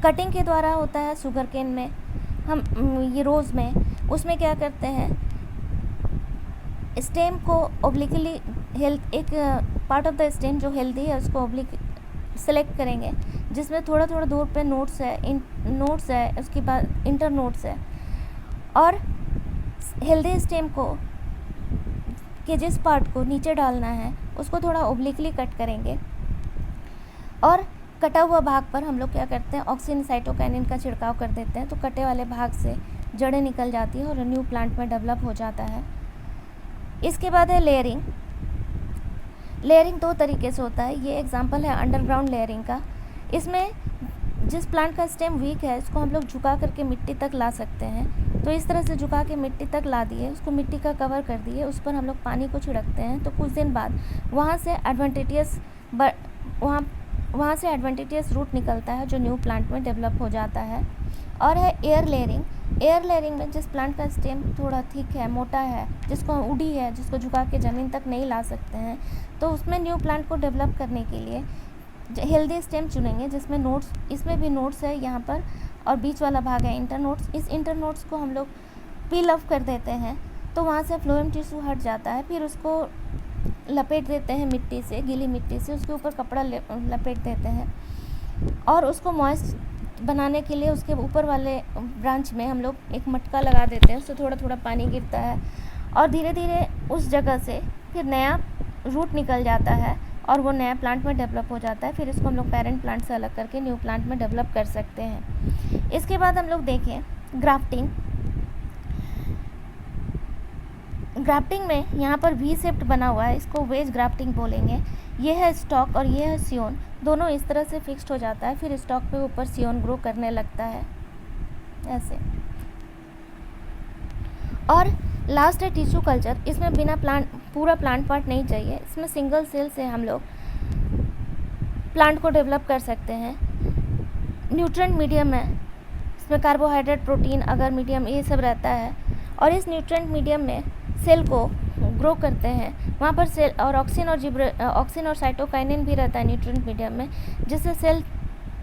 [SPEAKER 1] कटिंग के द्वारा होता है शुगर केन में, हम ये रोज़ में, उसमें क्या करते हैं, स्टेम को ओब्लिकली हेल्थ, एक पार्ट ऑफ द स्टेम जो हेल्दी है उसको ओब्लिक सेलेक्ट करेंगे, जिसमें थोड़ा थोड़ा दूर पे नोट्स है, उसके बाद इंटर नोट्स है, और हेल्दी स्टेम को के जिस पार्ट को नीचे डालना है उसको थोड़ा ओब्लिकली कट करेंगे, और कटा हुआ भाग पर हम लोग क्या करते हैं, ऑक्सिन साइटोकाइनिन का छिड़काव कर देते हैं, तो कटे वाले भाग से जड़ें निकल जाती है और न्यू प्लांट में डेवलप हो जाता है। इसके बाद है लेयरिंग। लेयरिंग दो तरीके से होता है। ये एग्जांपल है अंडरग्राउंड लेयरिंग का। इसमें जिस प्लांट का स्टेम वीक है उसको हम लोग झुका करके मिट्टी तक ला सकते हैं। तो इस तरह से झुका के मिट्टी तक ला दिए, उसको मिट्टी का कवर कर दिए, उस पर हम लोग पानी को छिड़कते हैं, तो कुछ दिन बाद वहाँ से एडवेंटिटियस रूट निकलता है जो न्यू प्लांट में डेवलप हो जाता है। और है एयर लेयरिंग। एयर लेयरिंग में जिस प्लांट का स्टेम थोड़ा थिक है, मोटा है, जिसको उड़ी है, जिसको झुका के ज़मीन तक नहीं ला सकते हैं, तो उसमें न्यू प्लांट को डेवलप करने के लिए हेल्दी स्टेम चुनेंगे, जिसमें नोट्स, इसमें भी नोट्स है यहाँ पर, और बीच वाला भाग है इंटर नोट्स। इस इंटर नोट्स को हम लोग पील ऑफ कर देते हैं, तो वहाँ से फ्लोएम टिश्यू हट जाता है। फिर उसको लपेट देते हैं मिट्टी से, गीली मिट्टी से, उसके ऊपर कपड़ा लपेट देते हैं, और उसको मॉइस्ट बनाने के लिए उसके ऊपर वाले ब्रांच में हम लोग एक मटका लगा देते हैं, उससे थोड़ा थोड़ा पानी गिरता है, और धीरे धीरे उस जगह से फिर नया रूट निकल जाता है और वो नया प्लांट में डेवलप हो जाता है। फिर इसको हम लोग पेरेंट प्लांट से अलग करके न्यू प्लांट में डेवलप कर सकते हैं। इसके बाद हम लोग देखें ग्राफ्टिंग। ग्राफ्टिंग में यहाँ पर वी शेप्ड बना हुआ है, इसको वेज ग्राफ्टिंग बोलेंगे। ये है स्टॉक और ये है सियोन, दोनों इस तरह से फिक्स्ड हो जाता है, फिर स्टॉक पे ऊपर सियोन ग्रो करने लगता है ऐसे। और लास्ट है टिश्यू कल्चर। इसमें बिना पूरा प्लांट पार्ट नहीं चाहिए, इसमें सिंगल सेल से हम लोग प्लांट को डेवलप कर सकते हैं। न्यूट्रिएंट मीडियम है, इसमें कार्बोहाइड्रेट, प्रोटीन, अगर मीडियम, ये सब रहता है, और इस न्यूट्रिएंट मीडियम में सेल को ग्रो करते हैं। वहाँ पर सेल और ऑक्सिन और साइटोकाइनिन भी रहता है न्यूट्रिएंट मीडियम में, जिससे सेल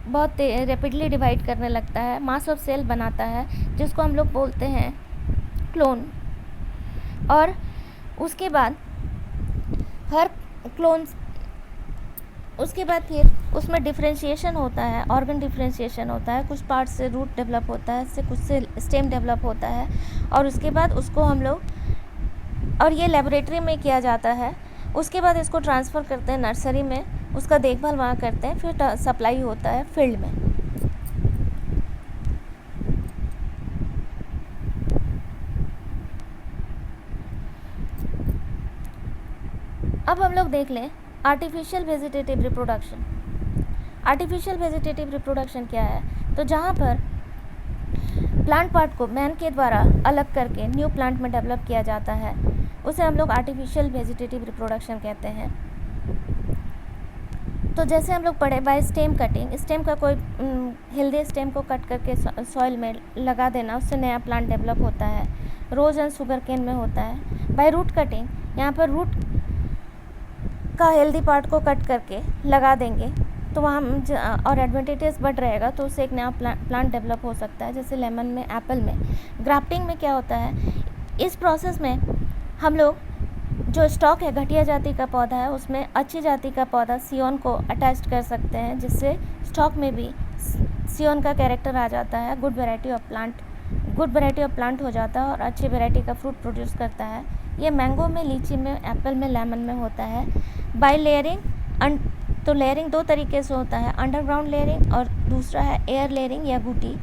[SPEAKER 1] बहुत रैपिडली डिवाइड करने लगता है, मास ऑफ सेल बनाता है, जिसको हम लोग बोलते हैं क्लोन। और उसके बाद उसके बाद फिर उसमें डिफ्रेंशिएशन होता है, ऑर्गन डिफ्रेंशिएशन होता है, कुछ पार्ट से रूट डेवलप होता है, इससे कुछ से स्टेम डेवलप होता है, और उसके बाद उसको हम लोग, और ये लेबोरेटरी में किया जाता है। उसके बाद इसको ट्रांसफ़र करते हैं नर्सरी में, उसका देखभाल वहाँ करते हैं, फिर सप्लाई होता है फील्ड में। अब हम लोग देख लें artificial vegetative reproduction. Artificial vegetative reproduction क्या है? तो जहाँ पर प्लांट पार्ट को मैन के द्वारा अलग करके न्यू प्लांट में डेवलप किया जाता है, उसे हम लोग आर्टिफिशियल वेजिटेटिव रिप्रोडक्शन कहते हैं। तो जैसे हम लोग पढ़े बाय स्टेम कटिंग, स्टेम का कोई हेल्दी स्टेम को कट करके सॉइल में लगा देना, उससे नया प्लांट डेवलप होता है। रोज़ एंड शुगर केन में होता है। बाय रूट कटिंग, यहाँ पर रूट का हेल्दी पार्ट को कट करके लगा देंगे तो वहाँ और एडवेंटिटियस बढ़ रहेगा, तो उससे एक नया प्लांट डेवलप हो सकता है, जैसे लेमन में, एप्पल में। ग्राफ्टिंग में क्या होता है, इस प्रोसेस में हम लोग जो स्टॉक है, घटिया जाति का पौधा है, उसमें अच्छी जाति का पौधा सियोन को अटैच कर सकते हैं, जिससे स्टॉक में भी सियोन का कैरेक्टर आ जाता है, गुड वैरायटी ऑफ प्लांट हो जाता है और अच्छी वैरायटी का फ्रूट प्रोड्यूस करता है। ये मैंगो में, लीची में, एप्पल में, लेमन में होता है। बाय लेयरिंग, तो लेयरिंग दो तरीके से होता है, अंडरग्राउंड लेयरिंग और दूसरा है एयर लेयरिंग या गुटी।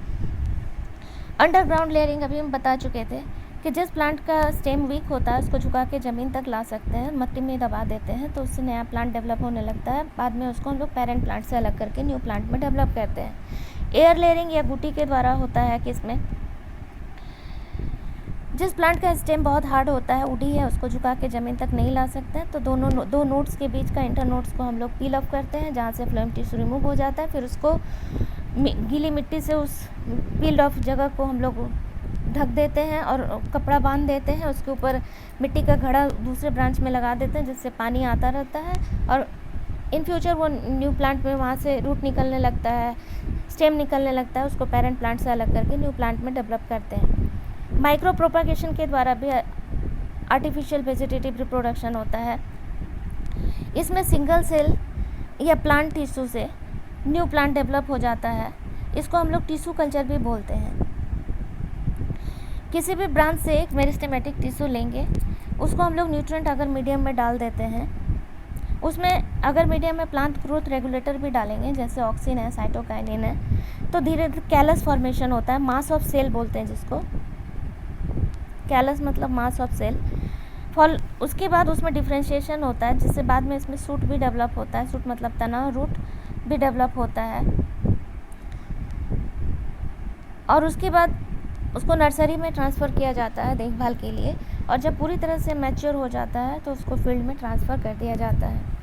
[SPEAKER 1] अंडरग्राउंड लेयरिंग अभी हम बता चुके थे कि जिस प्लांट का स्टेम वीक होता है उसको झुका के ज़मीन तक ला सकते हैं, मट्टी में दबा देते हैं, तो उससे नया प्लांट डेवलप होने लगता है। बाद में उसको हम लोग पेरेंट प्लांट से अलग करके न्यू प्लांट में डेवलप करते हैं। एयर लेयरिंग या गुटी के द्वारा होता है कि इसमें जिस प्लांट का स्टेम बहुत हार्ड होता है, उड़ी है, उसको झुका के ज़मीन तक नहीं ला सकते हैं, तो दो नोट्स के बीच का इंटर नोट्स को हम लोग पील ऑफ करते हैं, जहाँ से फ्लोएम टिश्यू रिमूव हो जाता है। फिर उसको गीली मिट्टी से उस पील्ड ऑफ जगह को हम लोग ढक देते हैं और कपड़ा बांध देते हैं, उसके ऊपर मिट्टी का घड़ा दूसरे ब्रांच में लगा देते हैं जिससे पानी आता रहता है और इन फ्यूचर वो न्यू प्लांट में वहाँ से रूट निकलने लगता है, स्टेम निकलने लगता है, उसको पेरेंट प्लांट से अलग करके न्यू प्लांट में डेवलप करते हैं। माइक्रो प्रोपागेशन के द्वारा भी आर्टिफिशियल वेजिटेटिव रिप्रोडक्शन होता है। इसमें सिंगल सेल या प्लांट टिश्यू से न्यू प्लांट डेवलप हो जाता है। इसको हम लोग टिश्यू कल्चर भी बोलते हैं। किसी भी ब्रांच से एक मेरिस्टेमेटिक टिश्यू लेंगे, उसको हम लोग न्यूट्रिएंट अगर मीडियम में डाल देते हैं, उसमें अगर मीडियम में प्लांट ग्रोथ रेगुलेटर भी डालेंगे जैसे ऑक्सिन है, साइटोकाइनिन है, तो धीरे धीरे कैलस फॉर्मेशन होता है, मास ऑफ सेल बोलते हैं जिसको। कैलस मतलब मास ऑफ सेल। उसके बाद उसमें डिफ्रेंशिएशन होता है जिससे बाद में इसमें सूट भी डेवलप होता है। सूट मतलब तना, रूट भी डेवलप होता है और उसके बाद उसको नर्सरी में ट्रांसफ़र किया जाता है देखभाल के लिए, और जब पूरी तरह से मैच्योर हो जाता है तो उसको फील्ड में ट्रांसफ़र कर दिया जाता है।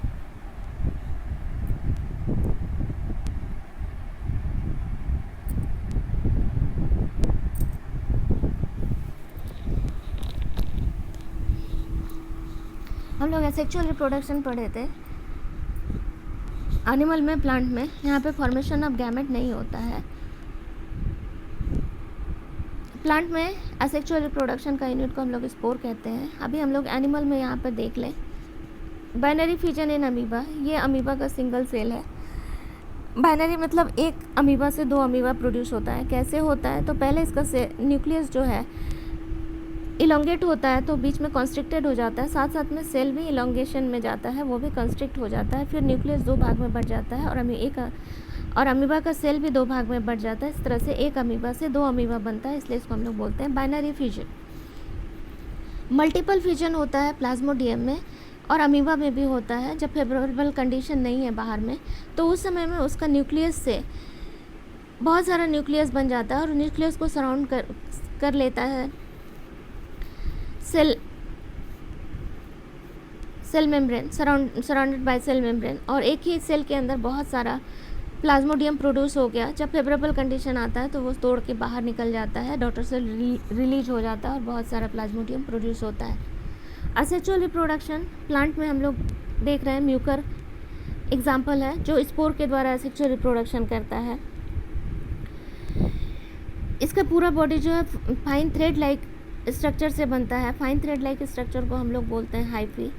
[SPEAKER 1] हम लोग एसेक्सुअल रिप्रोडक्शन पढ़े थे एनिमल में, प्लांट में। यहाँ पे फॉर्मेशन ऑफ गैमेट नहीं होता है। प्लांट में एसेक्सुअल रिप्रोडक्शन का यूनिट को हम लोग स्पोर कहते हैं। अभी हम लोग एनिमल में यहाँ पर देख लें, बाइनरी फिजन इन अमीबा। ये अमीबा का सिंगल सेल है। बाइनरी मतलब एक अमीबा से दो अमीबा प्रोड्यूस होता है। कैसे होता है, तो पहले इसका न्यूक्लियस जो है इलोंगेट होता है तो बीच में कॉन्स्ट्रिक्टेड हो जाता है, साथ साथ में सेल भी इलोंगेशन में जाता है, वो भी कंस्ट्रिक्ट हो जाता है। फिर न्यूक्लियस दो भाग में बढ़ जाता है और अमीबा का सेल भी दो भाग में बढ़ जाता है। इस तरह से एक अमीबा से दो अमीबा बनता है, इसलिए इसको हम लोग बोलते हैं बाइनरी फिजन। मल्टीपल फिजन होता है प्लाज्मोडियम में और अमीबा में भी होता है। जब फेवरेबल कंडीशन नहीं है बाहर में, तो उस समय में उसका न्यूक्लियस से बहुत सारा न्यूक्लियस बन जाता है और न्यूक्लियस को सराउंड कर लेता है cell membrane, surrounded by cell membrane, और एक ही सेल के अंदर बहुत सारा प्लाज्मोडियम प्रोड्यूस हो गया। जब फेवरेबल कंडीशन आता है तो वो तोड़ के बाहर निकल जाता है, डॉटर सेल रिलीज हो जाता है और बहुत सारा प्लाज्मोडियम प्रोड्यूस होता है। असेक्सुअल रिप्रोडक्शन प्लांट में हम लोग देख रहे हैं, म्यूकर एग्जाम्पल है जो स्पोर के द्वारा असेक्सुअल रिप्रोडक्शन करता है। इसका पूरा बॉडी जो है फाइन थ्रेड लाइक स्ट्रक्चर से बनता है। फाइन थ्रेड लाइक स्ट्रक्चर को हम लोग बोलते हैं हाइफी,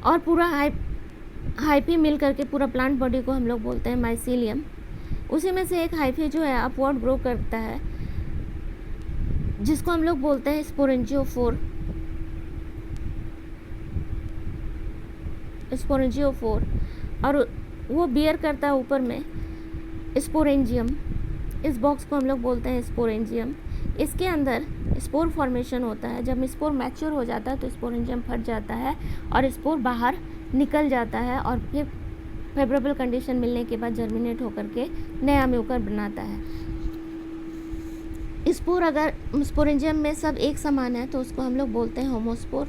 [SPEAKER 1] और पूरा हाइफी मिल करके पूरा प्लांट बॉडी को हम लोग बोलते हैं माइसीलियम। उसी में से एक हाइफी जो है अपवर्ड ग्रो करता है जिसको हम लोग बोलते हैं स्पोरेंजियोफोर। और वो बियर करता है ऊपर में स्पोरेंजियम। इस बॉक्स को हम लोग बोलते हैं स्पोरेंजियम। इसके अंदर स्पोर फॉर्मेशन होता है। जब स्पोर मैच्योर हो जाता है तो स्पोरेंजियम फट जाता है और स्पोर बाहर निकल जाता है और फिर फेवरेबल कंडीशन मिलने के बाद जर्मिनेट होकर के नया म्यूकर बनाता है। स्पोर अगर स्पोरेंजियम में सब एक समान है तो उसको हम लोग बोलते हैं होमोस्पोर।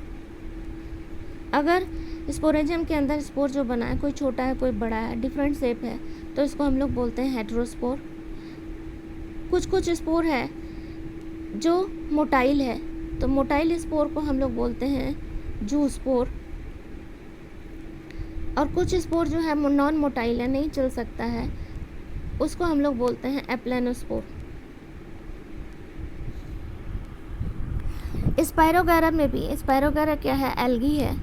[SPEAKER 1] अगर स्पोरेंजियम के अंदर स्पोर जो बना है, कोई छोटा है कोई बड़ा है, डिफरेंट शेप है, तो इसको हम लोग बोलते हैं हेटेरोस्पोर। कुछ स्पोर है जो मोटाइल है, तो मोटाइल स्पोर को हम लोग बोलते हैं जूस्पोर। और कुछ स्पोर जो है नॉन मोटाइल है, नहीं चल सकता है, उसको हम लोग बोलते हैं एप्लेनोस्पोर। स्पाइरोगायरा में भी, स्पाइरोगायरा क्या है, एल्गी है,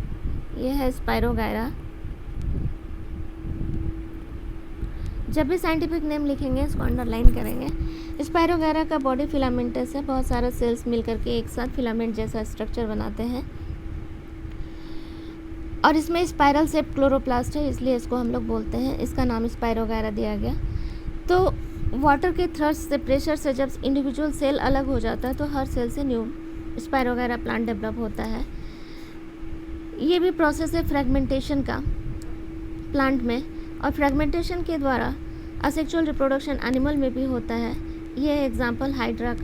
[SPEAKER 1] ये है स्पाइरोगायरा। जब भी साइंटिफिक नेम लिखेंगे इसको अंडरलाइन करेंगे। स्पाइरोगायरा का बॉडी फिलामेंटस है, बहुत सारा सेल्स मिल करके एक साथ फिलामेंट जैसा स्ट्रक्चर बनाते हैं और इसमें स्पाइरल शेप क्लोरोप्लास्ट है, इसलिए इसको हम लोग बोलते हैं, इसका नाम स्पाइरोगायरा दिया गया। तो वाटर के थ्रस्ट से, प्रेशर से जब इंडिविजुअल सेल अलग हो जाता है तो हर सेल से न्यू स्पाइरोगायरा प्लांट डेवलप होता है। ये भी प्रोसेस है फ्रेगमेंटेशन का प्लांट में, और फ्रेगमेंटेशन के द्वारा असेक्सुअल रिप्रोडक्शन एनिमल में भी होता है। ये एग्जांपल हाइड्रा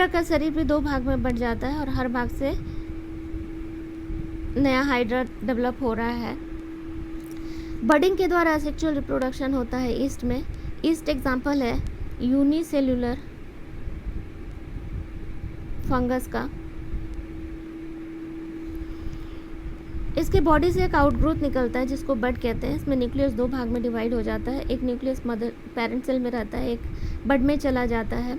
[SPEAKER 1] का शरीर भी दो भाग में बंट जाता है और हर भाग से नया हाइड्रा डेवलप हो रहा है। बडिंग के द्वारा सेक्सुअल रिप्रोडक्शन होता है ईस्ट में। ईस्ट एग्जाम्पल है यूनिसेल्यूलर फंगस का। इसके बॉडी से एक आउटग्रोथ निकलता है जिसको बड कहते हैं। इसमें न्यूक्लियस दो भाग में डिवाइड हो जाता है। एक न्यूक्लियस मदर पेरेंट सेल में रहता है, एक बड में चला जाता है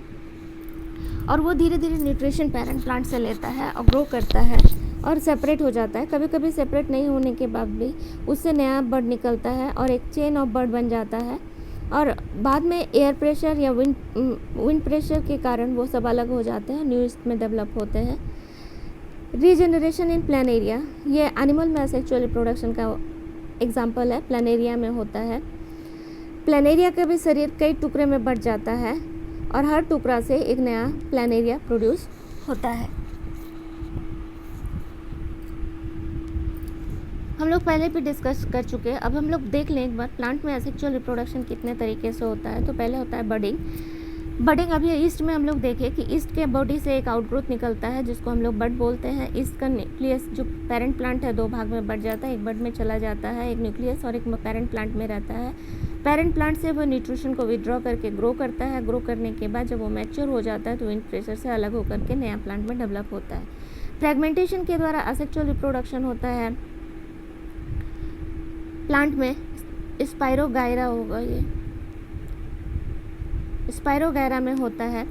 [SPEAKER 1] और वो धीरे धीरे न्यूट्रिशन पेरेंट प्लांट से लेता है और ग्रो करता है और सेपरेट हो जाता है। कभी कभी सेपरेट नहीं होने के बाद भी उससे नया बड निकलता है और एक चेन ऑफ बड बन जाता है और बाद में एयर प्रेशर या विंड प्रेशर के कारण वो सब अलग हो जाते हैं, न्यू ईस्ट में डेवलप होते हैं। रीजनरेशन इन प्लानेरिया, ये एनिमल में सेक्सुअल रिप्रोडक्शन का एग्जाम्पल है, प्लानेरिया में होता है। प्लानेरिया का भी शरीर कई टुकड़े में बंट जाता है और हर टुकड़ा से एक नया प्लानेरिया प्रोड्यूस होता है। हम लोग पहले भी डिस्कस कर चुके हैं। अब हम लोग देख लें एक बार प्लांट में सेक्सुअल रिप्रोडक्शन कितने तरीके से होता है। तो पहले होता है बडिंग। बडिंग अभी ईस्ट में हम लोग देखें कि ईस्ट के बॉडी से एक आउटग्रोथ निकलता है जिसको हम लोग बड बोलते हैं। ईस्ट का न्यूक्लियस जो पेरेंट प्लांट है दो भाग में बट जाता है, एक बड में चला जाता है, एक न्यूक्लियस और एक पेरेंट प्लांट में रहता है। पेरेंट प्लांट से वो न्यूट्रिशन को विड्रॉ करके ग्रो करता है। ग्रो करने के बाद जब वो मैच्योर हो जाता है तो विंड प्रेशर से अलग होकर के नया प्लांट में डेवलप होता है। फ्रेगमेंटेशन के द्वारा असेक्सुअल रिप्रोडक्शन होता है प्लांट में। स्पाइरोगायरा होगा, ये स्पाइरोगायरा में होता है।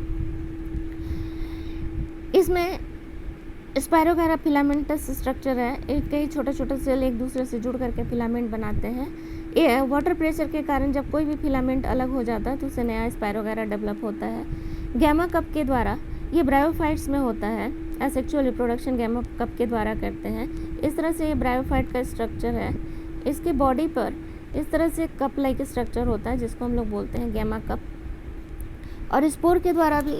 [SPEAKER 1] इसमें स्पाइरोगायरा फिलामेंटस स्ट्रक्चर है। कई छोटे छोटे सेल एक दूसरे से जुड़ करके फिलामेंट बनाते हैं। ये वाटर प्रेशर के कारण जब कोई भी फिलामेंट अलग हो जाता है तो उससे नया स्पाइरोगायरा डेवलप होता है। गैमा कप के द्वारा, ये ब्रायोफाइट्स में होता है। एसेक्सुअल रिप्रोडक्शन गैमा कप के द्वारा करते हैं। इस तरह से ये ब्रायोफाइट का स्ट्रक्चर है। इसके बॉडी पर इस तरह से कप लाइक स्ट्रक्चर होता है जिसको हम लोग बोलते हैं गैमा कप। और स्पोर के द्वारा भी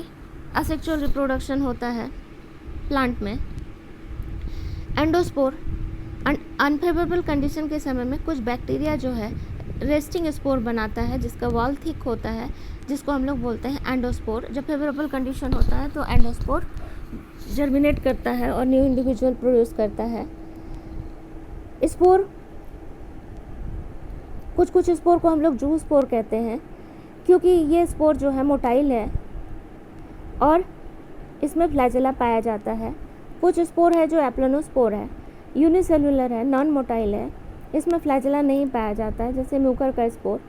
[SPEAKER 1] असेक्सुअल रिप्रोडक्शन होता है प्लांट में। एंडोस्पोर, अनफेवरेबल कंडीशन के समय में कुछ बैक्टीरिया जो है रेस्टिंग स्पोर बनाता है जिसका वॉल थिक होता है, जिसको हम लोग बोलते हैं एंडोस्पोर। जब फेवरेबल कंडीशन होता है तो एंडोस्पोर जर्मिनेट करता है और न्यू इंडिविजुअल प्रोड्यूस करता है। स्पोर, कुछ स्पोर को हम लोग जू स्पोर कहते हैं क्योंकि ये स्पोर जो है मोटाइल है और इसमें फ्लैजेला पाया जाता है। कुछ स्पोर है जो एप्लोनोस्पोर है, यूनिसेल्युलर है, नॉन मोटाइल है, इसमें फ्लैजेला नहीं पाया जाता है, जैसे म्यूकर का स्पोर।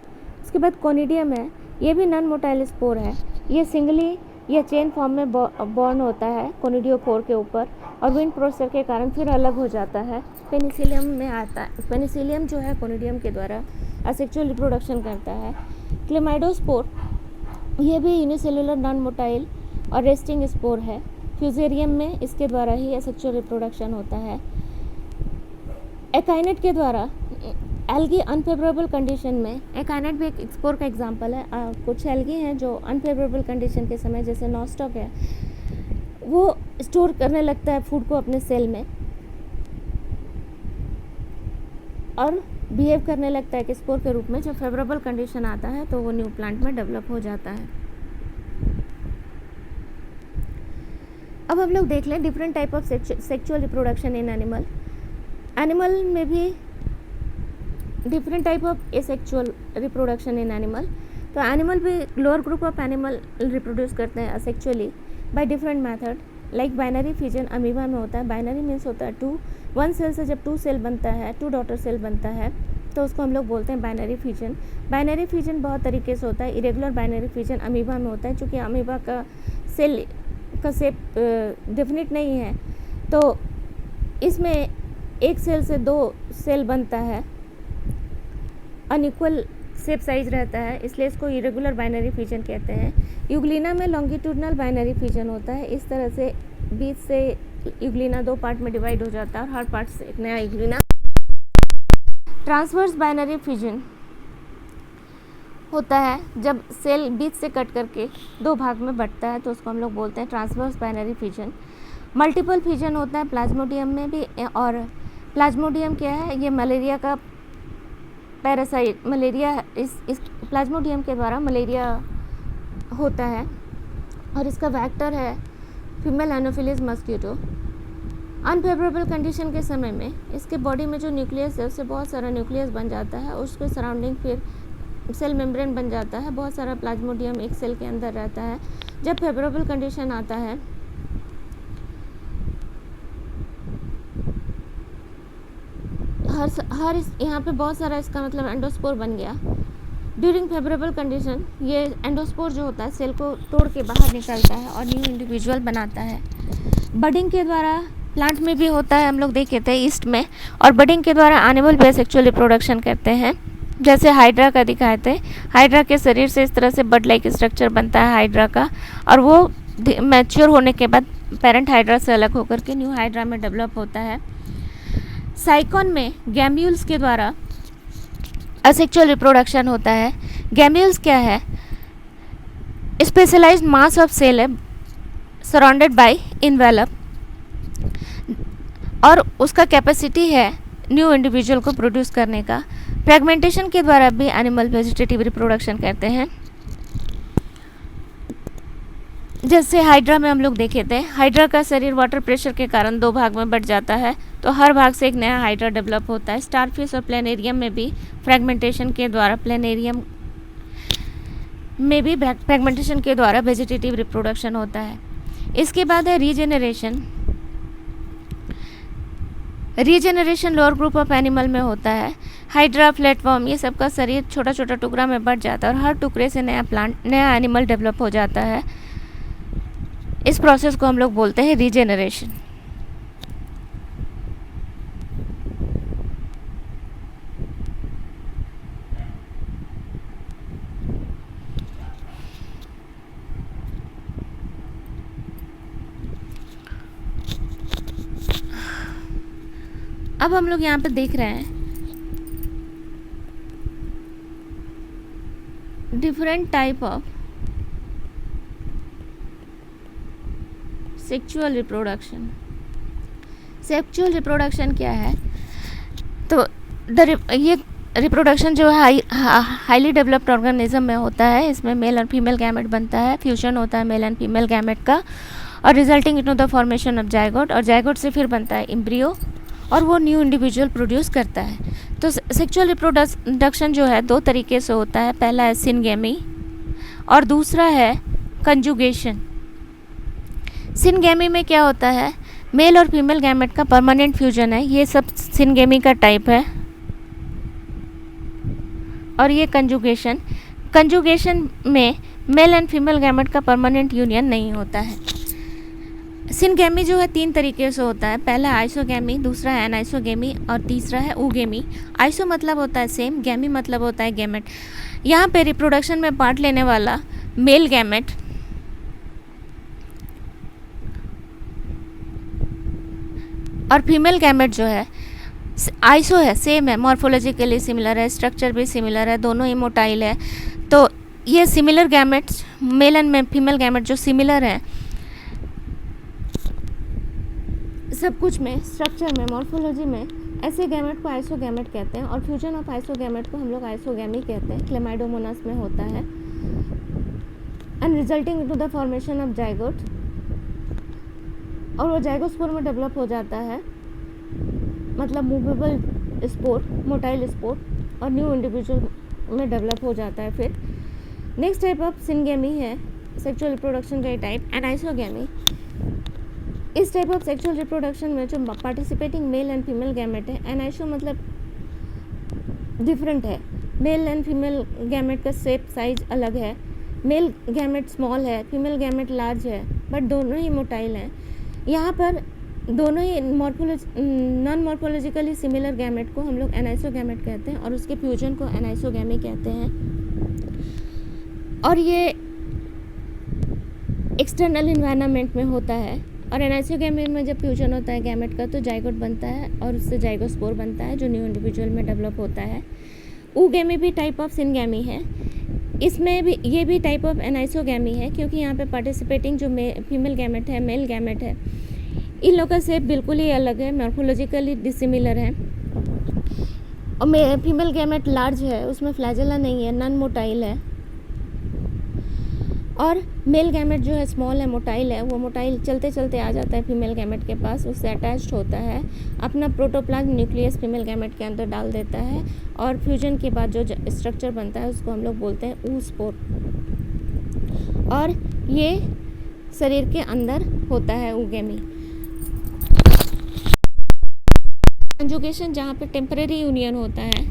[SPEAKER 1] उसके बाद कोनिडियम है, ये भी नॉन मोटाइल स्पोर है। ये सिंगली या चेन फॉर्म में बॉर्न होता है कोनिडियोफोर के ऊपर और विंड प्रोसेस के कारण फिर अलग हो जाता है। पेनिसिलियम में आता है। पेनिसिलियम जो है कोनिडियम के द्वारा असेक्सुअल रिप्रोडक्शन करता है। क्लेमाइडोस्पोर, ये भी यूनिसेल्युलर नॉन मोटाइल और रेस्टिंग स्पोर है। फ्यूजेरियम में इसके द्वारा ही असेक्सुअल रिप्रोडक्शन होता है। एकाइनेट के द्वारा एल्गी अनफेवरेबल कंडीशन में, एकाइनेट भी एक स्पोर का एग्जांपल है। कुछ एल्गी हैं जो अनफेवरेबल कंडीशन के समय, जैसे नॉस्टॉक है, वो स्टोर करने लगता है फूड को अपने सेल में और बिहेव करने लगता है कि स्पोर के रूप में। जब फेवरेबल कंडीशन आता है तो वो न्यू प्लांट में डेवलप हो जाता है। अब हम लोग देख लें different type of sexual reproduction in animal. Animal में भी different type of asexual reproduction in animal. तो एनिमल भी lower group of animal reproduce करते हैं asexually bye different method, like binary fission amoeba में होता है। बाइनरी मीन्स होता है वन सेल से जब 2 सेल बनता है, 2 डॉटर सेल बनता है तो उसको हम लोग बोलते हैं बाइनरी फिजन। बाइनरी फिजन बहुत तरीके से होता है। इरेगुलर बाइनरी फिजन अमीबा में होता है। चूँकि अमीबा का सेल का शेप डेफिनेट नहीं है तो इसमें एक सेल से 2 सेल बनता है, अनइक्वल शेप साइज रहता है, इसलिए इसको इरेगुलर बाइनरी फिजन कहते हैं। यूग्लिना में लॉन्गिट्यूडनल बाइनरी फिजन होता है। इस तरह से बीच से यूग्लिना 2 पार्ट में डिवाइड हो जाता है और हर पार्ट से एक नया यूग्लिना। ट्रांसवर्स बाइनरी फिजन होता है जब सेल बीच से कट करके 2 भाग में बंटता है तो उसको हम लोग बोलते हैं transverse binary fission. Multiple fission होता है प्लाज्मोडियम में भी। और प्लाज्मोडियम क्या है, ये मलेरिया का पैरासाइट, मलेरिया इस प्लाज्मोडियम के द्वारा मलेरिया होता है और इसका वेक्टर है female Anopheles mosquito. Unfavourable condition के समय में इसके बॉडी में जो न्यूक्लियस है उससे बहुत सारा न्यूक्लियस बन जाता है, उसके सराउंडिंग फिर सेल मेम्ब्रेन बन जाता है, बहुत सारा प्लाज्मोडियम एक सेल के अंदर रहता है। जब फेवरेबल कंडीशन आता है हर यहाँ पे बहुत सारा, इसका मतलब एंडोस्पोर बन गया। ड्यूरिंग फेवरेबल कंडीशन ये एंडोस्पोर जो होता है सेल को तोड़ के बाहर निकलता है और न्यू इंडिविजुअल बनाता है। बडिंग के द्वारा प्लांट में भी होता है, हम लोग देखे थे ईस्ट में, और बडिंग के द्वारा एनिमल भी सेक्सुअल रिप्रोडक्शन करते हैं, जैसे हाइड्रा का दिखाए थे। हाइड्रा के शरीर से इस तरह से बड लाइक स्ट्रक्चर बनता है हाइड्रा का, और वो मैच्योर होने के बाद पेरेंट हाइड्रा से अलग होकर के न्यू हाइड्रा में डेवलप होता है। साइकॉन में गैम्यूल्स के द्वारा असेक्सुअल रिप्रोडक्शन होता है। गैम्यूल्स क्या है? स्पेशलाइज्ड मास ऑफ सेल है सराउंडेड बाय इन्वेलप, और उसका कैपेसिटी है न्यू इंडिविजुअल को प्रोड्यूस करने का। फ्रेगमेंटेशन के द्वारा भी एनिमल वेजिटेटिव रिप्रोडक्शन करते हैं। जैसे हाइड्रा में हम लोग देखे थे, हाइड्रा का शरीर वाटर प्रेशर के कारण 2 भाग में बट जाता है, तो हर भाग से एक नया हाइड्रा डेवलप होता है। स्टारफिश और प्लेनेरियम में भी फ्रेगमेंटेशन के द्वारा वेजिटेटिव रिप्रोडक्शन होता है। इसके बाद है regeneration. Regeneration lower group of animal में होता है। हाइड्रा, फ्लैटवर्म, ये सब का शरीर छोटा छोटा टुकड़ा में बट जाता है और हर टुकड़े से नया एनिमल डेवलप हो जाता है। इस प्रोसेस को हम लोग बोलते हैं रीजेनरेशन। अब हम लोग यहाँ पे देख रहे हैं different type of sexual reproduction. Sexual reproduction क्या है? तो ये रिप्रोडक्शन जो है हाईली डेवलप्ड ऑर्गेनिज्म में होता है। इसमें मेल और फीमेल गैमेट बनता है, फ्यूजन होता है मेल एंड फीमेल गैमेट का, और resulting into the formation of zygote, और जायगोट से फिर बनता है एम्ब्रियो, और वो न्यू इंडिविजुअल प्रोड्यूस करता है। तो सेक्सुअल रिप्रोडक्शन जो है 2 तरीके से होता है। पहला है सिनगेमी और दूसरा है कंजुगेशन। सिनगेमी में क्या होता है? मेल और फीमेल गैमेट का परमानेंट फ्यूजन है, ये सब सिनगेमी का टाइप है। और ये कंजुगेशन में मेल एंड फीमेल गैमेट का परमानेंट यूनियन नहीं होता है। सिनगेमी जो है 3 तरीके से होता है। पहला आइसोगेमी, दूसरा है एनाइसोगेमी, और तीसरा है ऊगेमी। आइसो मतलब होता है सेम, गेमी मतलब होता है गैमेट। यहाँ पे रिप्रोडक्शन में पार्ट लेने वाला मेल गैमेट और फीमेल गैमेट जो है आइसो है, सेम है, मॉर्फोलॉजिकली सिमिलर है, स्ट्रक्चर भी सिमिलर है, दोनों इमोटाइल है। तो ये similar gametes, mail and female gamete जो सिमिलर है सब कुछ में, स्ट्रक्चर में, मॉर्फोलॉजी में, ऐसे गैमेट को आइसोगैमेट कहते हैं, और फ्यूजन ऑफ आइसोगैमेट को हम लोग आइसोगेमी कहते हैं। क्लेमाइडोमोनास में होता है, and resulting into the formation of zygote, और वो जाइगोस्पोर में डेवलप हो जाता है, मतलब मूवेबल स्पोर, मोटाइल स्पोर, और न्यू इंडिविजुअल में डेवलप हो जाता है। फिर नेक्स्ट टाइप ऑफ सिनगेमी है सेक्सुअल रिप्रोडक्शन का टाइप, एनाइसोगेमी। इस टाइप ऑफ सेक्सुअल रिप्रोडक्शन में जो participating mail and female gamete है, एनाइसो मतलब डिफरेंट है, मेल एंड फीमेल गैमेट का शेप साइज अलग है, मेल गैमेट स्मॉल है, फीमेल गैमेट लार्ज है, बट दोनों ही मोटाइल हैं। यहाँ पर दोनों ही नॉन मॉर्फोलॉजिकली सिमिलर गैमेट को हम लोग एनाइसोगैमेट कहते हैं, और उसके फ्यूजन को एनाइसोगेमी कहते हैं। और ये एक्सटर्नल इन्वायरमेंट में होता है, और एनाइसोगेमी में जब फ्यूजन होता है गैमेट का तो जाइगोट बनता है, और उससे जाइगोस्पोर बनता है जो न्यू इंडिविजुअल में डेवलप होता है। ऊगेमी भी टाइप ऑफ सिनगेमी है, इसमें भी ये भी टाइप ऑफ एनाइसोगेमी है, क्योंकि यहाँ पे पार्टिसिपेटिंग जो फीमेल गैमेट है, मेल गैमेट है, इन लोगों का शेप बिल्कुल ही अलग है, मॉर्फोलॉजिकली डिसिमिलर है। और फीमेल गैमेट लार्ज है, उसमें फ्लैजेला नहीं है, नॉन मोटाइल है। और मेल गैमेट जो है स्मॉल है, मोटाइल है, वो मोटाइल चलते चलते आ जाता है फीमेल गैमेट के पास, उससे अटैच्ड होता है, अपना प्रोटोप्लाज्म न्यूक्लियस फीमेल गैमेट के अंदर डाल देता है और फ्यूजन के बाद जो स्ट्रक्चर बनता है उसको हम लोग बोलते हैं oospore। और ये शरीर के अंदर होता है oogamete। कंजुगेशन जहाँ पे टेम्परेरी यूनियन होता है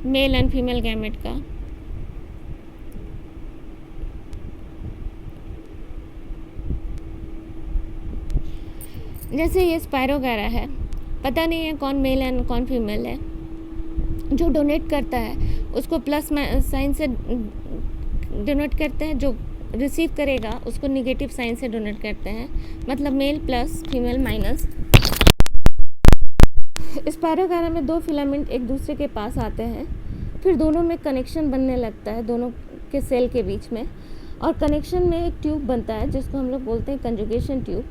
[SPEAKER 1] मेल एंड फीमेल गैमेट का, जैसे ये स्पायरोगैरा है, पता नहीं है कौन मेल है कौन फीमेल है। जो डोनेट करता है उसको प्लस साइन से डोनेट करते हैं, जो रिसीव करेगा उसको निगेटिव साइन से डोनेट करते हैं, मतलब male plus female minus. Spirogyra में दो फिलामेंट एक दूसरे के पास आते हैं, फिर दोनों में कनेक्शन बनने लगता है दोनों के सेल के बीच में, और कनेक्शन में एक ट्यूब बनता है जिसको हम लोग बोलते हैं कंजुगेशन ट्यूब।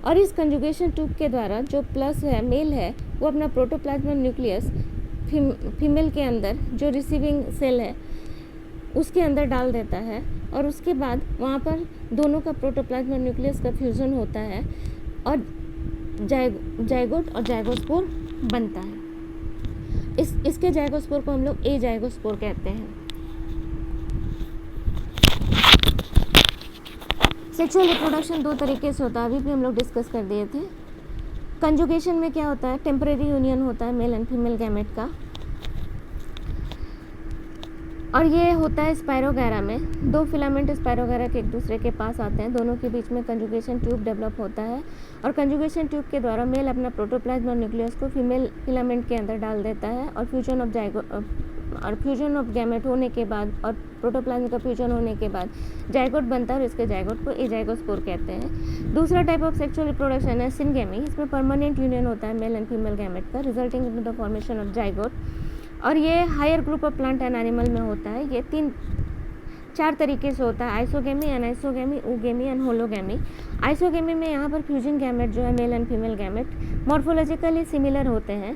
[SPEAKER 1] और इस कंजुगेशन ट्यूब के द्वारा जो प्लस है मेल है वो अपना प्रोटोप्लाज्मल न्यूक्लियस फीमेल के अंदर जो रिसीविंग सेल है उसके अंदर डाल देता है, और उसके बाद वहाँ पर दोनों का प्रोटोप्लाज्मल न्यूक्लियस का फ्यूज़न होता है और जाइगोट और जाइगोस्पोर बनता है। इसके जाइगोस्पोर को हम लोग ए जाइगोस्पोर कहते हैं। सेक्सुअल रिप्रोडक्शन दो तरीके से होता है, अभी भी हम लोग डिस्कस कर दिए थे। कंजुगेशन में क्या होता है, टेम्परेरी यूनियन होता है मेल एंड फीमेल गैमेट का, और ये होता है स्पायरोगैरा में। दो फिलामेंट स्पायरोगैरा के एक दूसरे के पास आते हैं, दोनों के बीच में कंजुगेशन ट्यूब डेवलप होता है, और कंजुगेशन ट्यूब के द्वारा मेल अपना प्रोटोप्लाज्म और न्यूक्लियस को फीमेल फिलामेंट के अंदर डाल देता है, और फ्यूजन ऑफ गैमेट होने के बाद और प्रोटोप्लाज्म का फ्यूजन होने के बाद जाइगोट बनता है, और इसके जाइगोट को एजाइगोस्पोर कहते हैं। दूसरा टाइप ऑफ सेक्सुअल रिप्रोडक्शन है सिनगेमी। इसमें परमानेंट यूनियन होता है मेल एंड फीमेल गैमेट का, resulting in the formation of zygote, और ये higher group of plant and animal में होता है। ये चार तरीके से होता है, isogamy, anisogamy, oogamete and hologamy. Isogamy में यहाँ पर फ्यूजन गैमेट जो है male and female gamete morphologically similar होते हैं,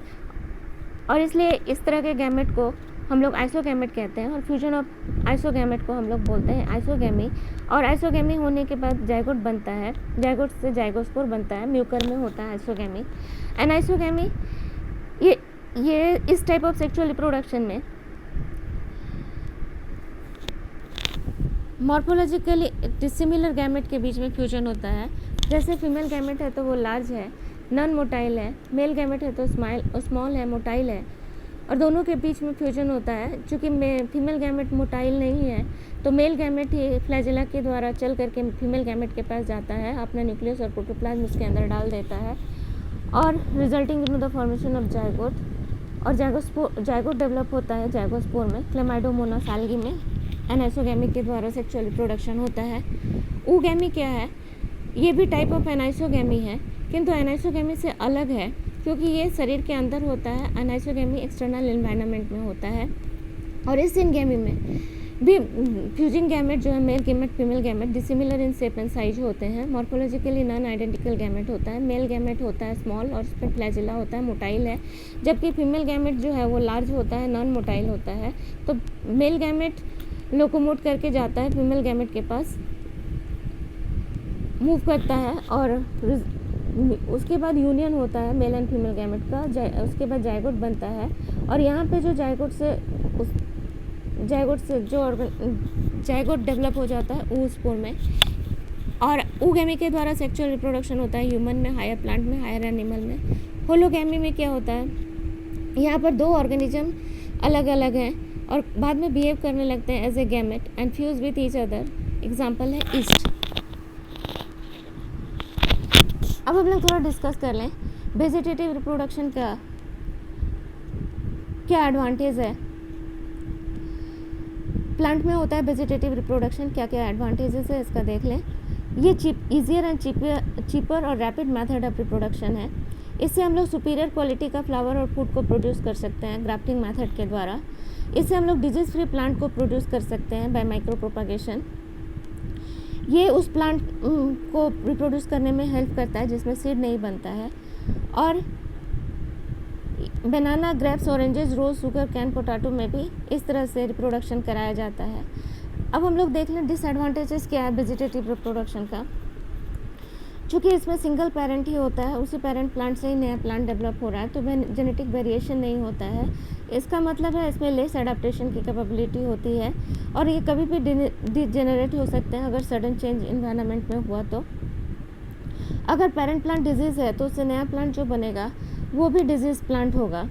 [SPEAKER 1] और इसलिए इस तरह के गैमेट को हम लोग आइसोगैमेट कहते हैं, और फ्यूजन ऑफ आइसोगैमेट को हम लोग बोलते हैं आइसोगेमी। और आइसोगेमी होने के बाद जाइगोट बनता है, जाइगोट से जाइगोस्पोर बनता है, म्यूकर में होता है आइसोगेमी। एनाइसोगेमी ये इस टाइप ऑफ सेक्सुअल रिप्रोडक्शन में मॉर्फोलॉजिकली डिसिमिलर गैमेट के बीच में फ्यूजन होता है। जैसे फीमेल गैमेट है तो वो लार्ज है, नॉन मोटाइल है, मेल गैमेट है तो स्मॉल है, मोटाइल है, और दोनों के बीच में फ्यूजन होता है। चूँकि फीमेल गैमेट मोटाइल नहीं है तो मेल गैमेट ही फ्लैजेला के द्वारा चल करके फीमेल गैमेट के पास जाता है, अपना न्यूक्लियस और प्रोटोप्लाज्म उसके अंदर डाल देता है, और resulting in the formation of zygote. और जाइगोट डेवलप होता है जाइगोस्पोर में, क्लेमाइडोमोनास एल्गी में। एनाइसोगेमी के द्वारा सेक्सुअल रिप्रोडक्शन होता है। oogamete क्या है, ये भी टाइप ऑफ एनाइसोगेमी है, किंतु एनाइसोगेमी से अलग है क्योंकि ये शरीर के अंदर होता है, एनाइसोगेमी एक्सटर्नल एनवायरनमेंट में होता है। और इस सिनगेमी में भी फ्यूजिंग गैमेट जो है male gamete female gamete dissimilar in shape and size होते हैं। मॉर्फोलॉजिकली नॉन आइडेंटिकल गैमेट होता है। मेल गैमेट होता है स्मॉल और उसमें फ्लैजिला होता है, मोटाइल है, जबकि फीमेल गैमेट जो है वो लार्ज होता है, नॉन मोटाइल होता है। तो मेल गैमेट लोकोमोट करके जाता है फीमेल गैमेट के पास, मूव करता है, और उसके बाद यूनियन होता है मेल एंड फीमेल गैमेट का। उसके बाद जाइगोट बनता है, और यहाँ पे जो जाइगोट से जाइगोट डेवलप हो जाता है oospore में। और oogamete के द्वारा सेक्सुअल रिप्रोडक्शन होता है ह्यूमन में, हायर प्लांट में, हायर एनिमल में। होलोगैमी में क्या होता है, यहाँ पर दो ऑर्गेनिज्म अलग अलग हैं और बाद में बिहेव करने लगते हैं as a gamete and fuse with each other. Example है ईस्ट। अब हम लोग थोड़ा डिस्कस कर लें वेजिटेटिव रिप्रोडक्शन का क्या एडवांटेज है। प्लांट में होता है वेजिटेटिव रिप्रोडक्शन, क्या क्या एडवांटेजेस है इसका देख लें। ये ईजियर एंड चीपर और रैपिड मेथड ऑफ रिप्रोडक्शन है। इससे हम लोग सुपीरियर क्वालिटी का फ्लावर और फूड को प्रोड्यूस कर सकते हैं ग्राफ्टिंग मेथड के द्वारा। इससे हम लोग डिजीज फ्री प्लांट को प्रोड्यूस कर सकते हैं बाय माइक्रो प्रोपागेशन। ये उस प्लांट को रिप्रोड्यूस करने में हेल्प करता है जिसमें सीड नहीं बनता है। और बनाना, ग्रेप्स, ऑरेंजेस, रोज, शुगर कैन, पोटैटो में भी इस तरह से रिप्रोडक्शन कराया जाता है। अब हम लोग देख लें डिसएडवांटेजेस क्या है वेजिटेटिव रिप्रोडक्शन का। चूँकि इसमें सिंगल पेरेंट ही होता है, उसी पेरेंट प्लांट से ही नया प्लांट डेवलप हो रहा है, तो जेनेटिक वेरिएशन नहीं होता है। इसका मतलब है इसमें लेस एडाप्टेशन की कैपेबिलिटी होती है और ये कभी भी डिजेनरेट हो सकते हैं अगर सडन चेंज इन्वायरमेंट में हुआ तो। अगर पेरेंट प्लांट डिजीज़ है तो उससे नया प्लांट जो बनेगा वो भी डिजीज प्लांट होगा।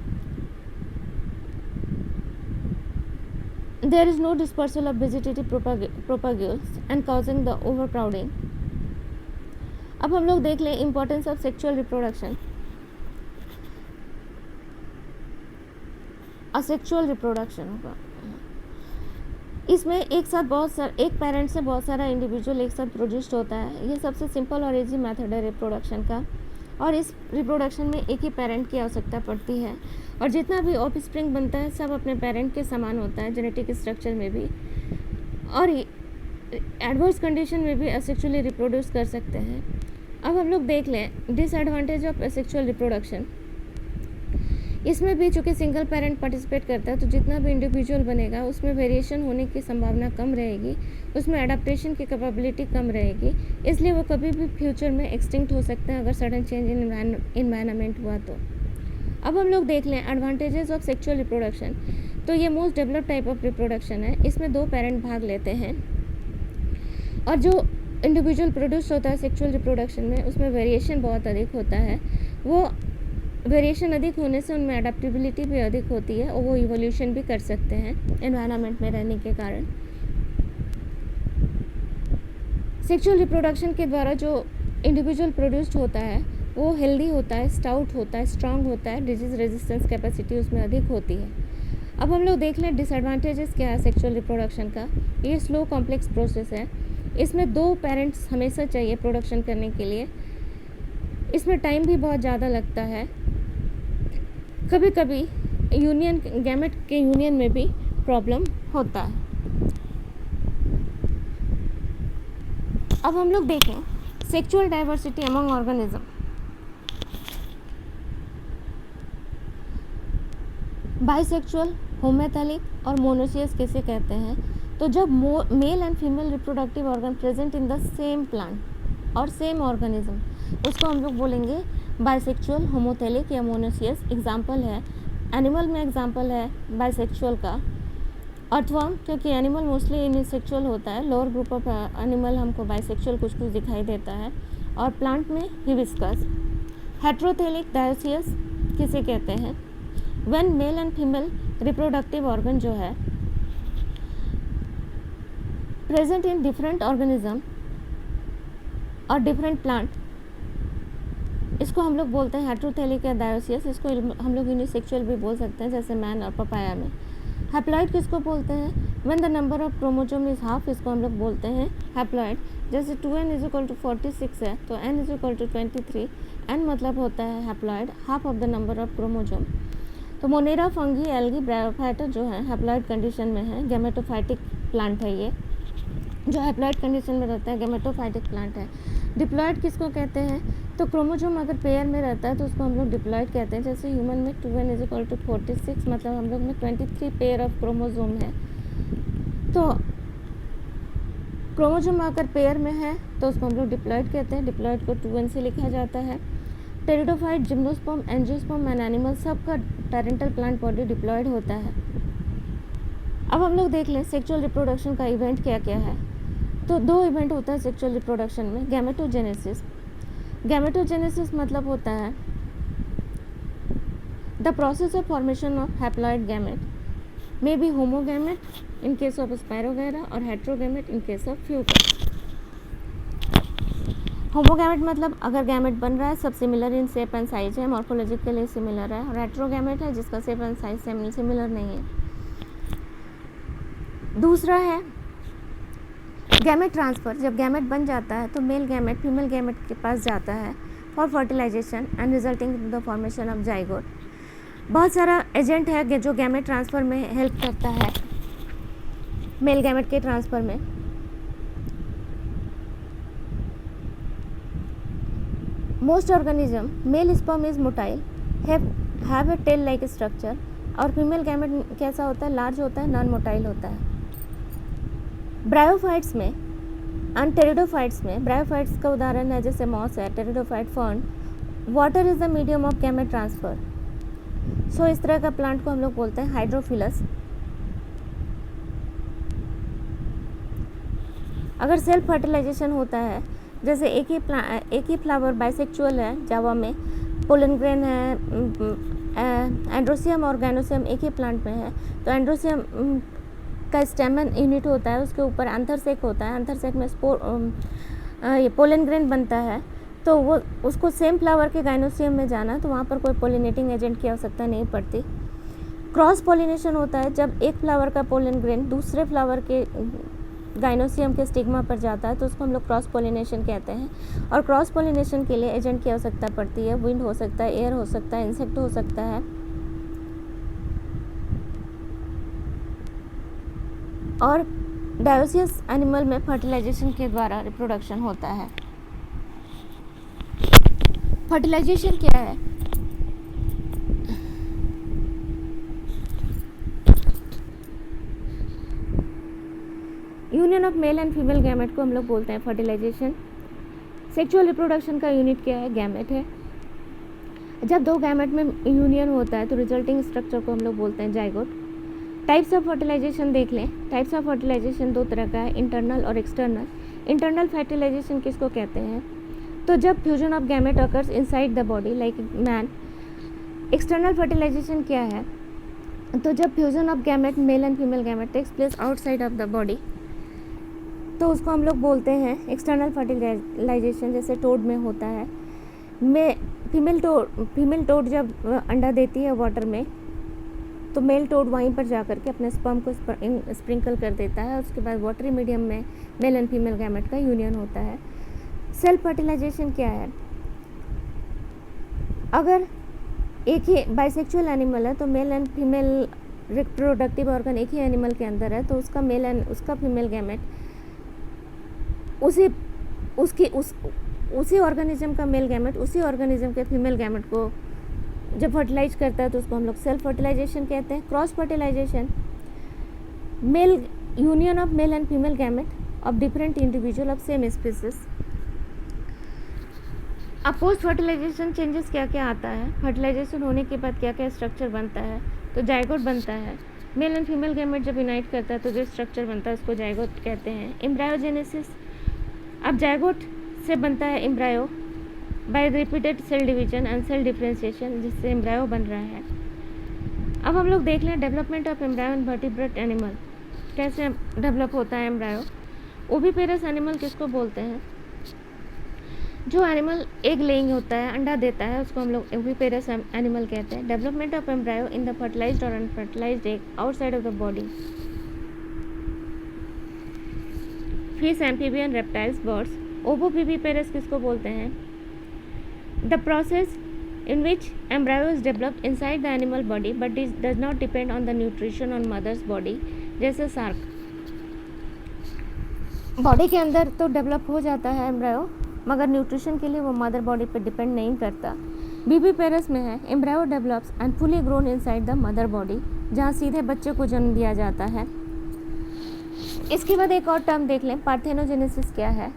[SPEAKER 1] There is no dispersal of vegetative propagules and causing the overcrowding. अब हम लोग देख लें importance of sexual reproduction. Asexual reproduction होगा, इसमें एक पेरेंट से बहुत सारा इंडिविजुअल एक साथ प्रोड्यूस्ड होता है। ये सबसे सिंपल और इजी मेथड है रिप्रोडक्शन का, और इस रिप्रोडक्शन में एक ही पेरेंट की आवश्यकता पड़ती है और जितना भी ऑफस्प्रिंग बनता है सब अपने पेरेंट के समान होता है जेनेटिक स्ट्रक्चर में भी, और एडवर्स कंडीशन में भी असेक्सुअली रिप्रोड्यूस कर सकते हैं। अब हम लोग देख लें डिसएडवांटेज ऑफ असेक्सुअल रिप्रोडक्शन। इसमें भी चूँकि सिंगल पेरेंट पार्टिसिपेट करता है तो जितना भी इंडिविजुअल बनेगा उसमें वेरिएशन होने की संभावना कम रहेगी, उसमें एडाप्टेशन की कैपेबिलिटी कम रहेगी, इसलिए वो कभी भी फ्यूचर में एक्सटिंक्ट हो सकते हैं अगर सडन चेंज इन इन्वायरमेंट हुआ तो। अब हम लोग देख लें एडवांटेजेस ऑफ सेक्सुअल रिप्रोडक्शन। तो ये most developed type of reproduction है, इसमें 2 पेरेंट भाग लेते हैं और जो इंडिविजुअल प्रोड्यूस होता है सेक्सुअल रिप्रोडक्शन में उसमें वेरिएशन बहुत अधिक होता है। वो वेरिएशन अधिक होने से उनमें अडेप्टेबिलिटी भी अधिक होती है और वो इवोल्यूशन भी कर सकते हैं एनवायरनमेंट में रहने के कारण। सेक्सुअल रिप्रोडक्शन के द्वारा जो इंडिविजुअल प्रोड्यूस्ड होता है वो हेल्दी होता है, स्टाउट होता है, स्ट्रांग होता है, डिजीज रेजिस्टेंस कैपेसिटी उसमें अधिक होती है। अब हम लोग देख लें डिसएडवांटेजेस क्या है सेक्सुअल रिप्रोडक्शन का। ये स्लो कॉम्प्लेक्स प्रोसेस है, इसमें 2 पेरेंट्स हमेशा चाहिए प्रोडक्शन करने के लिए, इसमें टाइम भी बहुत ज़्यादा लगता है, कभी कभी गैमेट के यूनियन में भी प्रॉब्लम होता है। अब हम लोग देखें sexual diversity among organism. Bisexual, homothallic और मोनोसियस किसे कहते हैं? तो जब male and female reproductive organ present in the same plant or same organism उसको हम लोग बोलेंगे बाइसेक्सुअल, होमोथैलिक या मोनोसियस। एग्जाम्पल है एनिमल में, एग्जाम्पल है बाइसेक्सुअल का अर्थवर्म, क्योंकि एनिमल मोस्टली यूनिसेक्सुअल होता है, लोअर ग्रुप ऑफ एनिमल हमको बाइसेक्सुअल कुछ कुछ दिखाई देता है, और प्लांट में हिबिस्कस। हेट्रोथैलिक डायोसियस किसे कहते हैं? When mail and female reproductive organ जो है प्रेजेंट इन डिफरेंट ऑर्गेनिज्म और डिफरेंट प्लांट, इसको हम लोग बोलते हैं हेट्रोथैलिक या डायोसियस। इसको हम लोग यूनिसेक्सुअल भी बोल सकते हैं, जैसे मैन और पपाया में। हैप्लॉइड किसको बोलते हैं? When the number of chromosome is half, इसको हम लोग बोलते हैं हैप्लॉइड। जैसे 2n = 46 है तो n = 23, n मतलब होता है haploid, half of the number of chromosome. तो मोनेरा, फंगी, एल्गी, ब्रायोफाइटा जो है हैप्लॉइड कंडीशन में है, गैमेटोफाइटिक प्लांट है। ये जो हैप्लॉइड कंडीशन में रहता है गैमेटोफाइटिक प्लांट है। डिप्लॉइड किसको कहते हैं? तो क्रोमोसोम अगर पेयर में रहता है तो उसको हम लोग डिप्लॉइड कहते हैं। जैसे ह्यूमन में 2n = 46 मतलब हम लोग में 23 पेयर ऑफ क्रोमोसोम है। तो क्रोमोसोम अगर पेयर में है तो उसको हम लोग डिप्लॉइड कहते हैं। डिप्लॉइड को 2n से लिखा जाता है। Pteridophyte, gymnosperm, angiosperm and animal सबका पेरेंटल प्लांट बॉडी डिप्लॉइड होता है। अब हम लोग देख लें सेक्सुअल रिप्रोडक्शन का इवेंट क्या क्या है। तो 2 इवेंट होता है सेक्सुअल रिप्रोडक्शन में। गैमेटोजेनेसिस, गैमेटोजेनेसिस मतलब होता है the process of formation of haploid gamete may be homogamete in case of spirogyra or heterogamete in case of फ्यूका। होमोगैमेट मतलब अगर गैमेट बन रहा है सब similar in shape and size है, मॉर्फोलॉजिकली सिमिलर है, और हेट्रोगैमेट है जिसका शेप एंड साइज सिमिलर नहीं है। दूसरा है गैमेट ट्रांसफ़र। जब गैमेट बन जाता है तो मेल गैमेट फीमेल गैमेट के पास जाता है for fertilisation and resulting in the formation of zygote. बहुत सारा एजेंट है जो गैमेट ट्रांसफ़र में हेल्प करता है, मेल गैमेट के ट्रांसफ़र में। Most organism male sperm is motile, have a tail like structure, और फीमेल गैमेट कैसा होता है? लार्ज होता है, नॉन मोटाइल होता है। ब्रायोफाइट्स में टेरिडोफाइट्स में, ब्रायोफाइट्स का उदाहरण है जैसे मॉस है, pteridophyte fern, water is the medium of gamete transfer. So इस तरह का प्लांट को हम लोग बोलते हैं हाइड्रोफिलस। अगर सेल्फ फर्टिलाइजेशन होता है, जैसे एक ही फ्लावर बाइसेक्चुअल है, जावा में पोलन ग्रेन है, एंड्रोसियम और गाइनोसियम एक ही प्लांट में है, तो एंड्रोसियम का स्टेमन यूनिट होता है, उसके ऊपर एंथरसेक होता है, एंथरसेक में ये पोलन ग्रेन बनता है, तो वो उसको सेम फ्लावर के गाइनोसियम में जाना, तो वहाँ पर कोई पोलिनेटिंग एजेंट की आवश्यकता नहीं पड़ती। क्रॉस पोलिनेशन होता है जब एक फ्लावर का पोलन ग्रेन दूसरे फ्लावर के गाइनोसियम के स्टिग्मा पर जाता है, तो उसको हम लोग क्रॉस पोलिनेशन कहते हैं। और क्रॉस पोलिनेशन के लिए एजेंट की आवश्यकता पड़ती है, विंड हो सकता है, एयर हो सकता है, इंसेक्ट हो सकता है। और डायोसियस एनिमल में फर्टिलाइजेशन के द्वारा रिप्रोडक्शन होता है। फर्टिलाइजेशन क्या है? Union of male and female gamete को हम लोग बोलते हैं फर्टिलाइजेशन। सेक्सुअल रिप्रोडक्शन का यूनिट क्या है? गैमेट है। जब दो गैमेट में यूनियन होता है तो रिजल्टिंग स्ट्रक्चर को हम लोग बोलते हैं जाइगोट। टाइप्स ऑफ फर्टिलाइजेशन देख लें। टाइप्स ऑफ फर्टिलाइजेशन दो तरह का है, इंटरनल और एक्सटर्नल। इंटरनल फर्टिलाइजेशन किसको कहते हैं? तो जब fusion of gamete occurs inside the body like man. External fertilisation क्या है? तो जब fusion of gamete male and female gamete takes place outside of the body, तो उसको हम लोग बोलते हैं एक्सटर्नल फर्टिलाइजेशन। जैसे टोड में होता है, फीमेल टोड जब अंडा देती है वाटर में, तो मेल टोड वहीं पर जा कर के अपने स्पर्म को स्प्रिंकल कर देता है। उसके बाद वाटरी मीडियम में मेल एंड फीमेल गैमेट का यूनियन होता है। सेल्फ फर्टिलाइजेशन क्या है? अगर एक ही बाइसेक्सुअल एनिमल है तो mail and female reproductive organ एक ही एनिमल के अंदर है, तो उसका मेल एंड उसका फीमेल गैमेट उसी ऑर्गेनिज्म का मेल गैमेट उसी ऑर्गेनिज्म के फीमेल गैमेट को जब फर्टिलाइज करता है तो उसको हम लोग सेल्फ फर्टिलाइजेशन कहते हैं। Cross fertilisation, male union of male and female gamete of different individual of same species. अब पोस्ट फर्टिलाइजेशन चेंजेस क्या क्या आता है? फर्टिलाइजेशन होने के बाद क्या क्या स्ट्रक्चर बनता है? तो जाइगोट बनता है। मेल एंड फीमेल गैमेट जब यूनाइट करता है तो जो स्ट्रक्चर बनता है उसको जाइगोट कहते हैं। एम्ब्रायोजेनेसिस, अब जाइगोट से बनता है embryo by repeated cell division and cell differentiation, जिससे एम्ब्रायो बन रहा है। अब हम लोग देख लें development of embryo in vertebrate animal, कैसे डेवलप होता है एम्ब्रायो। ओविपेरस एनिमल किसको बोलते हैं? जो एनिमल एग लेइंग होता है, अंडा देता है, उसको हम लोग ओविपेरस एनिमल कहते हैं। Development of embryo in the fertilised or unfertilised egg outside of the body. Fish, amphibian, reptiles, birds. Ovoviviparous किसको बोलते हैं? The process in which embryo is developed inside the animal body but it does not depend on the nutrition on mother's body, जैसे shark. Body के अंदर तो develop हो जाता है एम्ब्रायो, मगर न्यूट्रिशन के लिए वो मदर बॉडी पे डिपेंड नहीं करता। विविपेरस में है embryo develops and fully grown inside the mother body, जहाँ सीधे बच्चे को जन्म दिया जाता है। इसके बाद एक और टर्म देख लें, पार्थेनोजेनेसिस क्या है?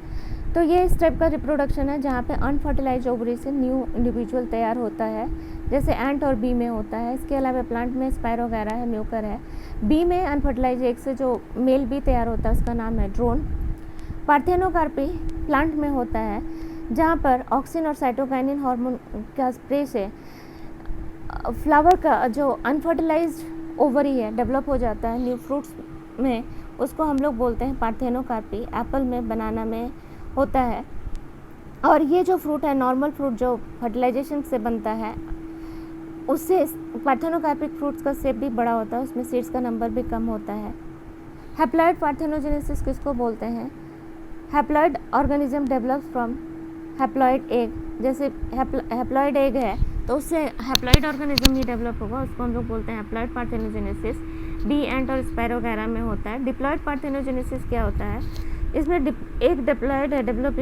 [SPEAKER 1] तो ये इस टाइप का रिप्रोडक्शन है जहाँ पे अनफर्टिलाइज्ड ओवरी से न्यू इंडिविजुअल तैयार होता है, जैसे एंट और बी में होता है। इसके अलावा प्लांट में स्पाइरो वगैरह है, म्यूकर है। बी में अनफर्टिलाइज्ड एग से जो मेल बी तैयार होता है उसका नाम है ड्रोन। पार्थेनोकार्पी प्लांट में होता है जहाँ पर ऑक्सिन और साइटोकाइनिन हार्मोन का स्प्रे से फ्लावर का जो अनफर्टिलाइज्ड ओवरी है डेवलप हो जाता है न्यू फ्रूट्स में, उसको हम लोग बोलते हैं पार्थेनोकार्पी। एप्पल में, बनाना में होता है। और ये जो फ्रूट है, नॉर्मल फ्रूट जो फर्टिलाइजेशन से बनता है, उससे पार्थेनोकार्पिक फ्रूट्स का शेप भी बड़ा होता है, उसमें सीड्स का नंबर भी कम होता है। हैप्लॉइड पार्थेनोजेनेसिस किसको बोलते हैं? Haploid organism develops from haploid egg. जैसे हैप्लॉइड एग है तो उससे हैप्लॉइड ऑर्गेनिज्म ही डेवलप होगा, उसको हम लोग बोलते हैं हैप्लॉइड पार्थेनोजेनेसिस। बी, एंट और स्पाइरो वगैरह में होता है। डिप्लॉइड पार्थेनोजेनेसिस क्या होता है? इसमें एक डिप्लॉइड है develop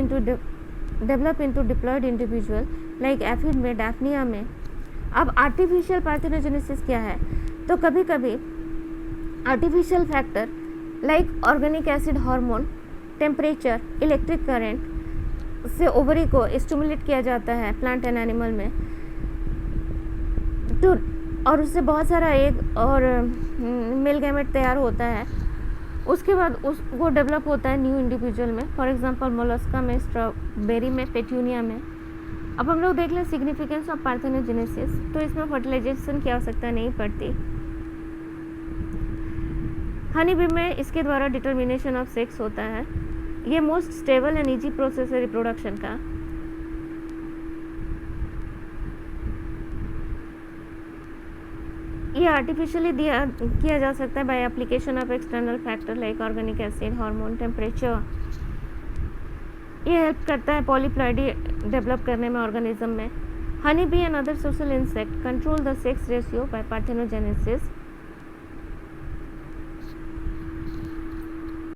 [SPEAKER 1] into diploid individual like aphid में, डैफनिया में। अब आर्टिफिशियल पार्थेनोजेनेसिस क्या है? तो कभी कभी artificial factor like organic acid hormone, temperature, electric current से ओवरी को स्टिमुलेट किया जाता है प्लांट एंड एनिमल में, तो और उससे बहुत सारा एग और मेल गैमेट तैयार होता है। उसके बाद वो डेवलप होता है न्यू इंडिविजुअल में, फॉर एग्जांपल मोलस्का में, स्ट्रॉबेरी में, पेट्यूनिया में। अब हम लोग देख लें सिग्निफिकेंस ऑफ पार्थेनोजेनेसिस, तो इसमें फर्टिलाइजेशन की आवश्यकता नहीं पड़ती। हनी बी में इसके द्वारा डिटर्मिनेशन ऑफ सेक्स होता है। ये most stable and easy process है रिप्रोडक्शन का। ये आर्टिफिशियली किया जा सकता है by application of external factor like organic acid, hormone, temperature. ये हेल्प करता है पॉलीप्लॉइडी डेवलप करने में ऑर्गेनिज्म में। Honey bee and other social insect control the sex ratio by parthenogenesis.